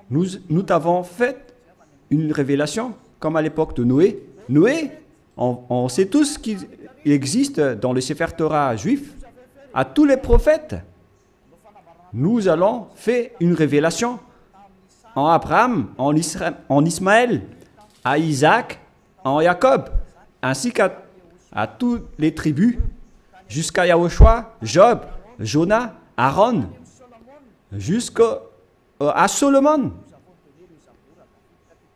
nous t'avons fait une révélation, comme à l'époque de Noé. Noé, on sait tous qu'il existe dans le Sefer Torah juif, à tous les prophètes. Nous allons faire une révélation en Abraham, en Ismaël, à Isaac, en Jacob. ainsi à toutes les tribus, jusqu'à Yahushua, Job, Jonah, Aaron, jusqu'à Solomon.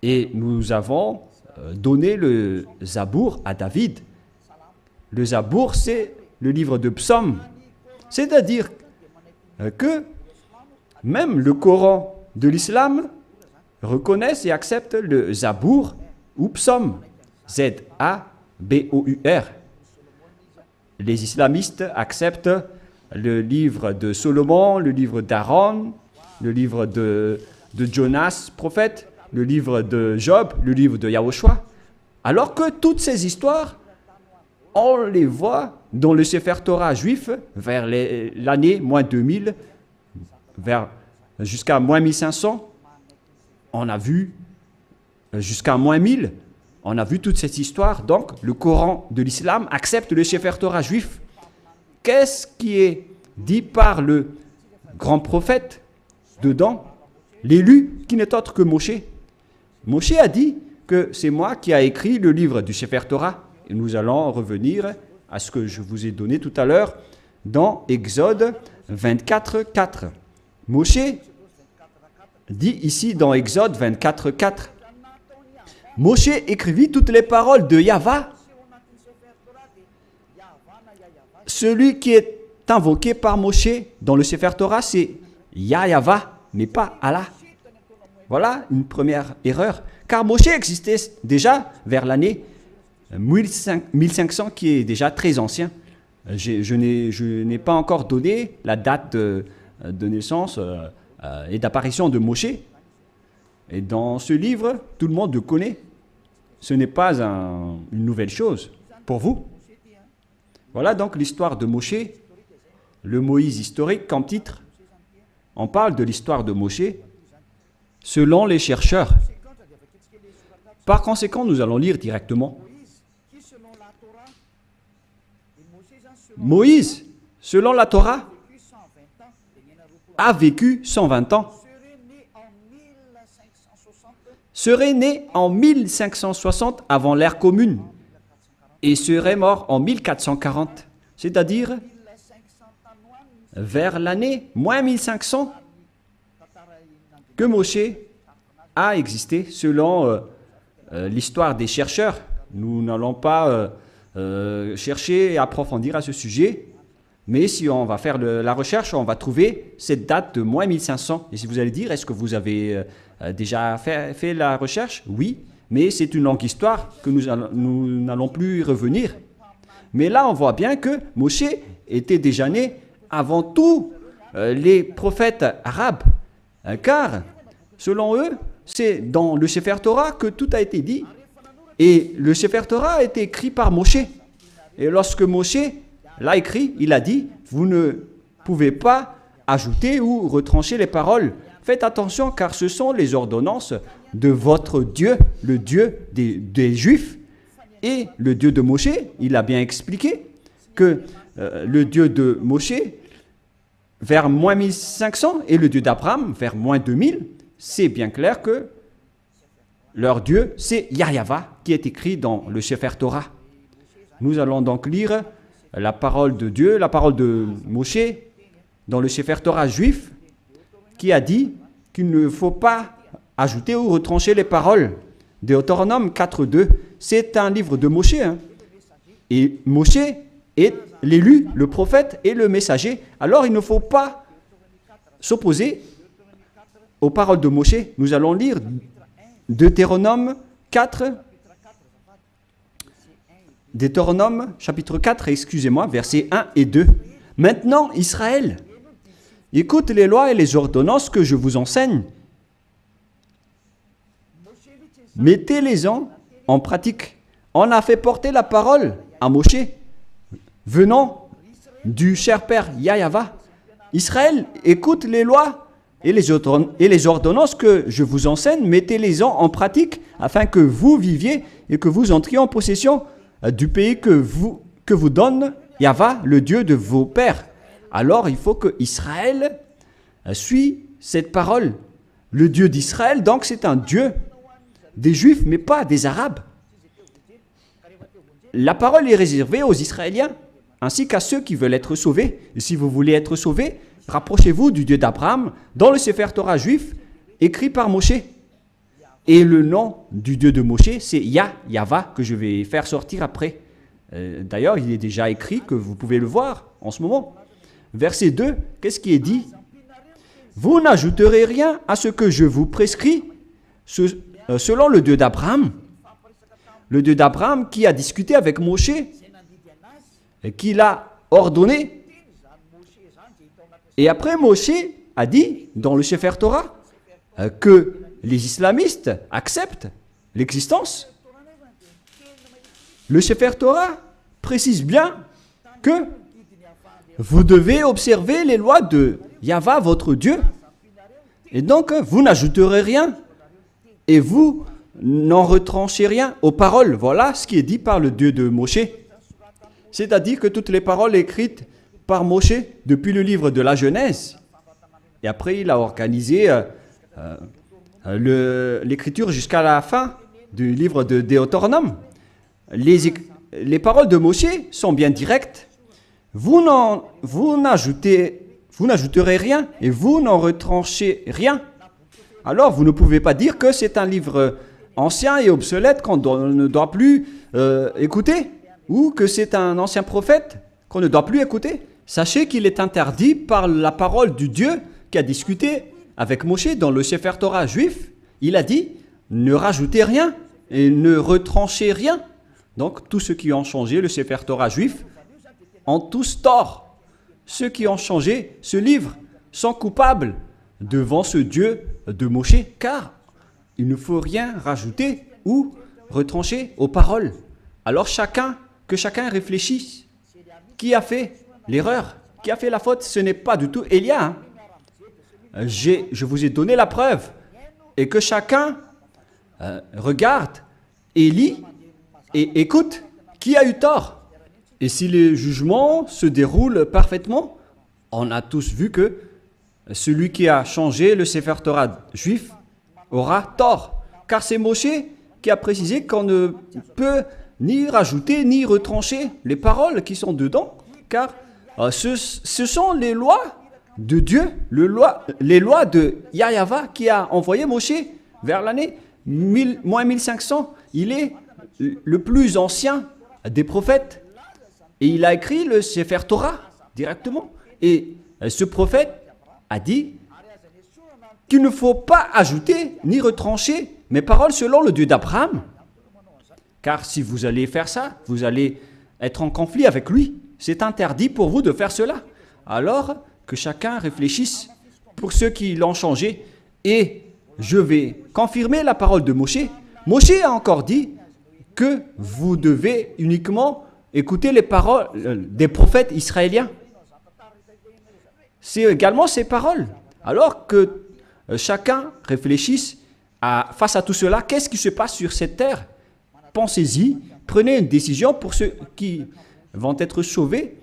Et nous avons donné le Zabour à David. Le Zabour, c'est le livre de psaumes. C'est-à-dire que même le Coran de l'islam reconnaissent et acceptent le Zabour ou psaume. Z-A-B-O-U-R. Les islamistes acceptent le livre de Solomon, le livre d'Aaron, le livre de Jonas, prophète, le livre de Job, le livre de Yahushua. Alors que toutes ces histoires, on les voit dans le Sefer Torah juif vers l'année moins 2000, jusqu'à moins 1500. On a vu jusqu'à moins 1000. On a vu toute cette histoire. Donc, le Coran de l'islam accepte le Sefer Torah juif. Qu'est-ce qui est dit par le grand prophète dedans? L'élu qui n'est autre que Moshe. Moshe a dit que c'est moi qui ai écrit le livre du Sefer Torah. Et nous allons revenir à ce que je vous ai donné tout à l'heure dans Exode 24, 4. Moshe dit ici dans Exode 24, 4. Moshe écrivit toutes les paroles de Yahva. Celui qui est invoqué par Moshe dans le Sefer Torah, c'est Yahva, mais pas Allah. Voilà une première erreur. Car Moshe existait déjà vers l'année 1500, qui est déjà très ancien. Je n'ai pas encore donné la date de naissance et d'apparition de Moshe. Et dans ce livre, tout le monde le connaît. Ce n'est pas une nouvelle chose pour vous. Voilà donc l'histoire de Moshe, le Moïse historique comme titre. On parle de l'histoire de Moshe selon les chercheurs. Par conséquent, nous allons lire directement. Moïse, selon la Torah, a vécu 120 ans. Serait né en 1560 avant l'ère commune et serait mort en 1440, c'est-à-dire vers l'année moins 1500 que Moshe a existé selon l'histoire des chercheurs. Nous n'allons pas chercher et approfondir à ce sujet, mais si on va faire la recherche, on va trouver cette date de moins 1500. Et si vous allez dire, est-ce que vous avez déjà fait la recherche? Oui, mais c'est une longue histoire que nous n'allons plus y revenir. Mais là, on voit bien que Moshe était déjà né avant tous les prophètes arabes, car selon eux, c'est dans le Sefer Torah que tout a été dit. Et le Sefer Torah a été écrit par Moshe. Et lorsque Moshe l'a écrit, il a dit, vous ne pouvez pas ajouter ou retrancher les paroles. Faites attention car ce sont les ordonnances de votre Dieu, le Dieu des Juifs. Et le Dieu de Moshe, il a bien expliqué que le Dieu de Moshe, vers moins 1500, et le Dieu d'Abraham, vers moins 2000, c'est bien clair que leur Dieu, c'est Yahva, qui est écrit dans le Sefer Torah. Nous allons donc lire la parole de Dieu, la parole de Moshe, dans le Sefer Torah juif, qui a dit qu'il ne faut pas ajouter ou retrancher les paroles. Deutéronome 4.2, c'est un livre de Moshe. Et Moshe est l'élu, le prophète et le messager. Alors il ne faut pas s'opposer aux paroles de Moshe. Nous allons lire Deutéronome 4, Deutéronome chapitre 4, excusez-moi, versets 1 et 2. Maintenant, Israël, écoute les lois et les ordonnances que je vous enseigne. Mettez-les-en en pratique. On a fait porter la parole à Moshe, venant du cher père Yahva. Israël, écoute les lois et les ordonnances que je vous enseigne, mettez-les-en en pratique afin que vous viviez et que vous entriez en possession du pays que vous donne Yahva, le Dieu de vos pères. Alors il faut que Israël suit cette parole. Le Dieu d'Israël, donc c'est un Dieu des Juifs, mais pas des Arabes. la parole est réservée aux Israéliens, ainsi qu'à ceux qui veulent être sauvés. Et si vous voulez être sauvés, rapprochez-vous du Dieu d'Abraham dans le Sefer Torah juif, écrit par Moshe. Et le nom du Dieu de Moshe, c'est Yahva, que je vais faire sortir après. D'ailleurs, il est déjà écrit, que vous pouvez le voir en ce moment. Verset 2, qu'est-ce qui est dit? Vous n'ajouterez rien à ce que je vous prescris, selon le Dieu d'Abraham. Le Dieu d'Abraham qui a discuté avec Moshe, et qui l'a ordonné. Et après, Moshe a dit, dans le Sefer Torah, que les islamistes acceptent l'existence. Le Sefer Torah précise bien que vous devez observer les lois de Yahva, votre Dieu. Et donc, vous n'ajouterez rien. Et vous n'en retranchez rien aux paroles. Voilà ce qui est dit par le Dieu de Moshe. C'est-à-dire que toutes les paroles écrites par Moshe depuis le livre de la Genèse. Et après, il a organisé l'écriture jusqu'à la fin du livre de Deutéronome. Les paroles de Moshe sont bien directes. Vous n'ajouterez rien et vous n'en retranchez rien. Alors, vous ne pouvez pas dire que c'est un livre ancien et obsolète qu'on ne doit plus écouter, ou que c'est un ancien prophète qu'on ne doit plus écouter. Sachez qu'il est interdit par la parole du Dieu qui a discuté avec Moshe dans le Sefer Torah juif. Il a dit, ne rajoutez rien et ne retranchez rien. Donc, tous ceux qui ont changé le Sefer Torah juif ont tous tort. Ceux qui ont changé ce livre sont coupables devant ce Dieu de Moshe, car il ne faut rien rajouter ou retrancher aux paroles. Alors que chacun réfléchisse. Qui a fait l'erreur? Qui a fait la faute? Ce n'est pas du tout Élia. Je vous ai donné la preuve. Et que chacun regarde et lit et écoute qui a eu tort. Et si les jugements se déroulent parfaitement, on a tous vu que celui qui a changé le Sefer Torah juif aura tort. Car c'est Moshe qui a précisé qu'on ne peut ni rajouter ni retrancher les paroles qui sont dedans. Car ce sont les lois de Dieu, les lois de Yahva qui a envoyé Moshe vers l'année 1500. Il est le plus ancien des prophètes. Et il a écrit le Sefer Torah directement. Et ce prophète a dit qu'il ne faut pas ajouter ni retrancher mes paroles selon le Dieu d'Abraham. Car si vous allez faire ça, vous allez être en conflit avec lui. C'est interdit pour vous de faire cela. Alors que chacun réfléchisse pour ceux qui l'ont changé. Et je vais confirmer la parole de Moshe. Moshe a encore dit que vous devez uniquement écouter les paroles des prophètes israéliens. C'est également ces paroles. Alors que chacun réfléchisse face à tout cela, qu'est-ce qui se passe sur cette terre? Pensez-y, prenez une décision pour ceux qui vont être sauvés.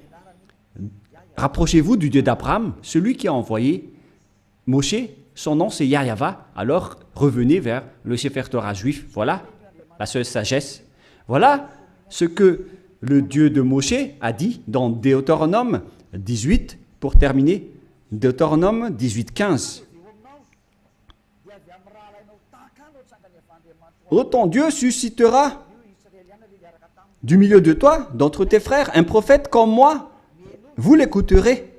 Rapprochez-vous du Dieu d'Abraham, celui qui a envoyé Moshe. Son nom c'est Yahva. Alors revenez vers le Sefer Torah juif. Voilà la seule sagesse. Voilà ce que le Dieu de Moshe a dit dans Deutéronome 18, pour terminer. Deutéronome 18, 15. Oh, ton Dieu suscitera du milieu de toi, d'entre tes frères, un prophète comme moi. Vous l'écouterez.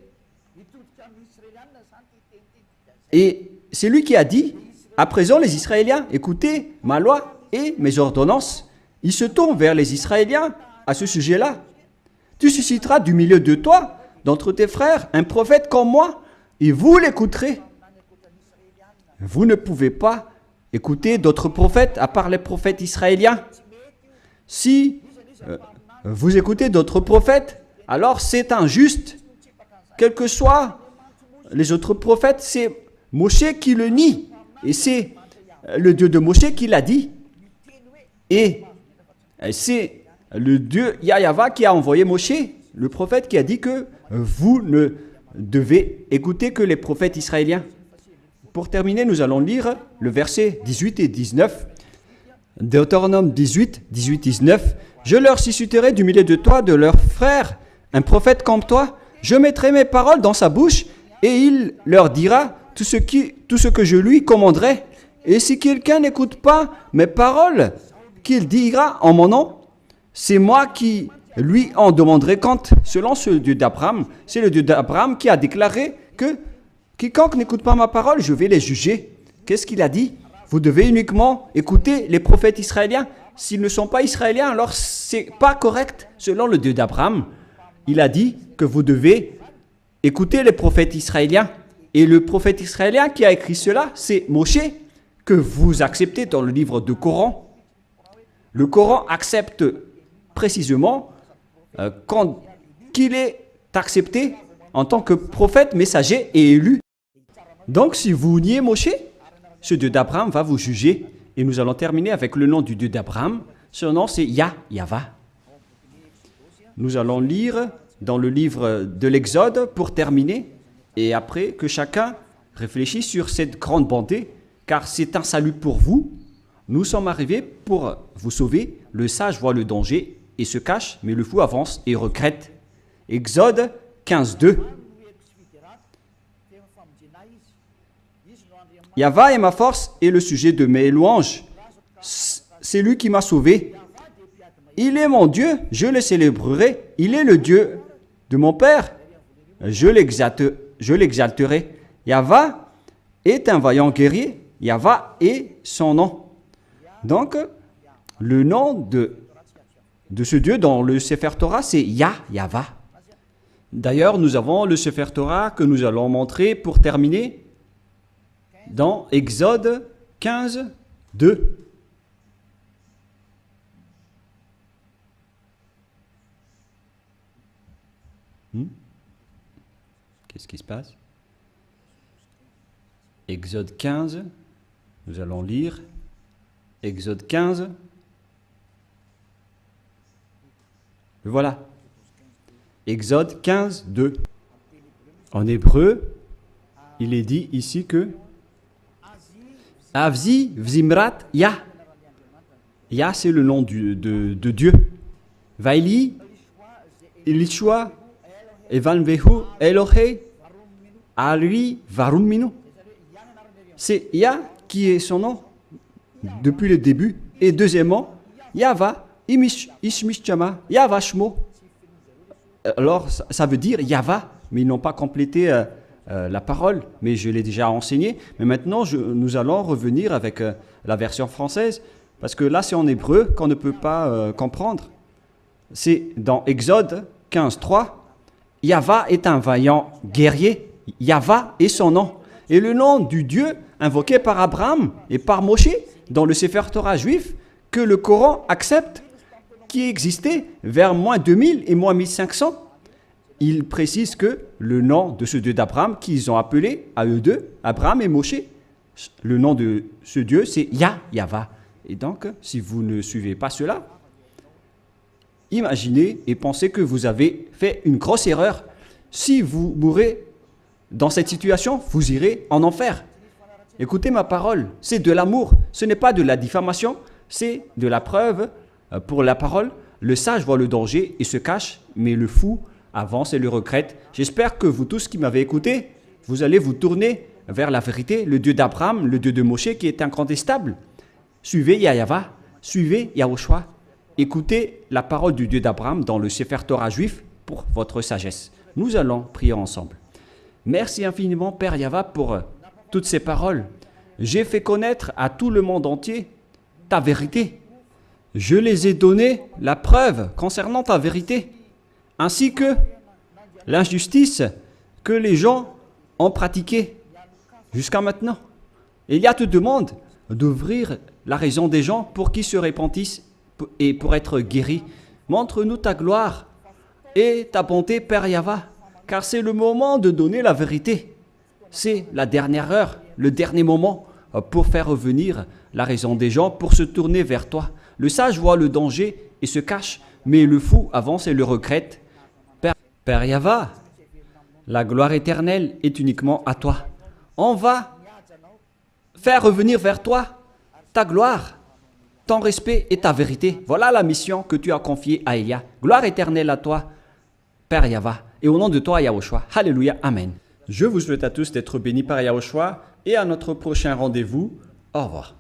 Et c'est lui qui a dit, à présent les Israéliens, écoutez ma loi et mes ordonnances. Il se tourne vers les Israéliens à ce sujet-là. Tu susciteras du milieu de toi, d'entre tes frères, un prophète comme moi, et vous l'écouterez. Vous ne pouvez pas écouter d'autres prophètes à part les prophètes israéliens. Si vous écoutez d'autres prophètes, alors c'est injuste. Quels que soient les autres prophètes, c'est Moshe qui le nie. Et c'est le Dieu de Moshe qui l'a dit. Et c'est le Dieu Yahva qui a envoyé Moshe, le prophète, qui a dit que vous ne devez écouter que les prophètes israéliens. Pour terminer, nous allons lire le verset 18 et 19. Deutéronome 18, 18, 19. Je leur susciterai du milieu de toi, de leurs frères, un prophète comme toi. Je mettrai mes paroles dans sa bouche et il leur dira tout ce que je lui commanderai. Et si quelqu'un n'écoute pas mes paroles qu'il dira en mon nom, c'est moi qui lui en demanderai compte. Selon ce Dieu d'Abraham, c'est le Dieu d'Abraham qui a déclaré que quiconque n'écoute pas ma parole, je vais les juger. Qu'est-ce qu'il a dit? Vous devez uniquement écouter les prophètes israéliens. S'ils ne sont pas israéliens, alors c'est pas correct. Selon le Dieu d'Abraham, il a dit que vous devez écouter les prophètes israéliens. Et le prophète israélien qui a écrit cela, c'est Moshe, que vous acceptez dans le livre du Coran. Le Coran accepte précisément qu'il est accepté en tant que prophète, messager et élu. Donc si vous niez Moshe, ce Dieu d'Abraham va vous juger. Et nous allons terminer avec le nom du Dieu d'Abraham. Son nom c'est Yahva. Nous allons lire dans le livre de l'Exode pour terminer. Et après que chacun réfléchisse sur cette grande bonté, car c'est un salut pour vous. Nous sommes arrivés pour vous sauver. Le sage voit le danger et se cache, mais le fou avance et regrette. Exode 15:2. Yahva est ma force et le sujet de mes louanges. C'est lui qui m'a sauvé. Il est mon Dieu, je le célébrerai. Il est le Dieu de mon Père. Je l'exalterai. Yahva est un vaillant guerrier. Yahva est son nom. Donc, le nom de ce Dieu dans le Sefer Torah, c'est Yahva. D'ailleurs, nous avons le Sefer Torah que nous allons montrer pour terminer dans Exode 15:2. Qu'est-ce qui se passe? Exode 15, nous allons lire Exode 15. Voilà. Exode 15:2. En hébreu, il est dit ici que Avzi Vzimrat Yah. Yah, c'est le nom de Dieu. Vaili, Elishua, Evanvehu, Elohe, Ari, Varuminu. C'est Yah qui est son nom depuis le début. Et deuxièmement, Yahva, Ishmishchama, Yahva Shmo. Alors, ça veut dire Yahva, mais ils n'ont pas complété la parole, mais je l'ai déjà enseigné. Mais maintenant, nous allons revenir avec la version française, parce que là, c'est en hébreu qu'on ne peut pas comprendre. C'est dans Exode 15:3. Yahva est un vaillant guerrier. Yahva est son nom. Et le nom du Dieu invoqué par Abraham et par Moshe dans le Sefer Torah juif, que le Coran accepte, qui existait vers moins 2000 et moins 1500. Il précise que le nom de ce Dieu d'Abraham qu'ils ont appelé à eux deux, Abraham et Moshe, le nom de ce Dieu, c'est Yahva. Et donc, si vous ne suivez pas cela, imaginez et pensez que vous avez fait une grosse erreur. Si vous mourrez dans cette situation, vous irez en enfer. Écoutez ma parole, c'est de l'amour, ce n'est pas de la diffamation, c'est de la preuve pour la parole. Le sage voit le danger et se cache, mais le fou avance et le regrette. J'espère que vous tous qui m'avez écouté, vous allez vous tourner vers la vérité, le Dieu d'Abraham, le Dieu de Moshe qui est incontestable. Suivez Yahva, suivez Yahushua. Écoutez la parole du Dieu d'Abraham dans le Sefer Torah juif pour votre sagesse. Nous allons prier ensemble. Merci infiniment, Père Yahva, pour toutes ces paroles. J'ai fait connaître à tout le monde entier ta vérité. Je les ai donné la preuve concernant ta vérité, ainsi que l'injustice que les gens ont pratiquée jusqu'à maintenant. Elia te demande d'ouvrir la raison des gens pour qu'ils se repentissent et pour être guéris. Montre-nous ta gloire et ta bonté, Père Yahva, car c'est le moment de donner la vérité. C'est la dernière heure, le dernier moment pour faire revenir la raison des gens, pour se tourner vers toi. Le sage voit le danger et se cache, mais le fou avance et le regrette. Père Yahva, la gloire éternelle est uniquement à toi. On va faire revenir vers toi ta gloire ton respect et ta vérité. Voilà la mission que tu as confiée à Elia. Gloire éternelle à toi, Père Yahva. Et au nom de toi, Yahushua. Alléluia. Amen. Je vous souhaite à tous d'être bénis par Yahushua et à notre prochain rendez-vous. Au revoir.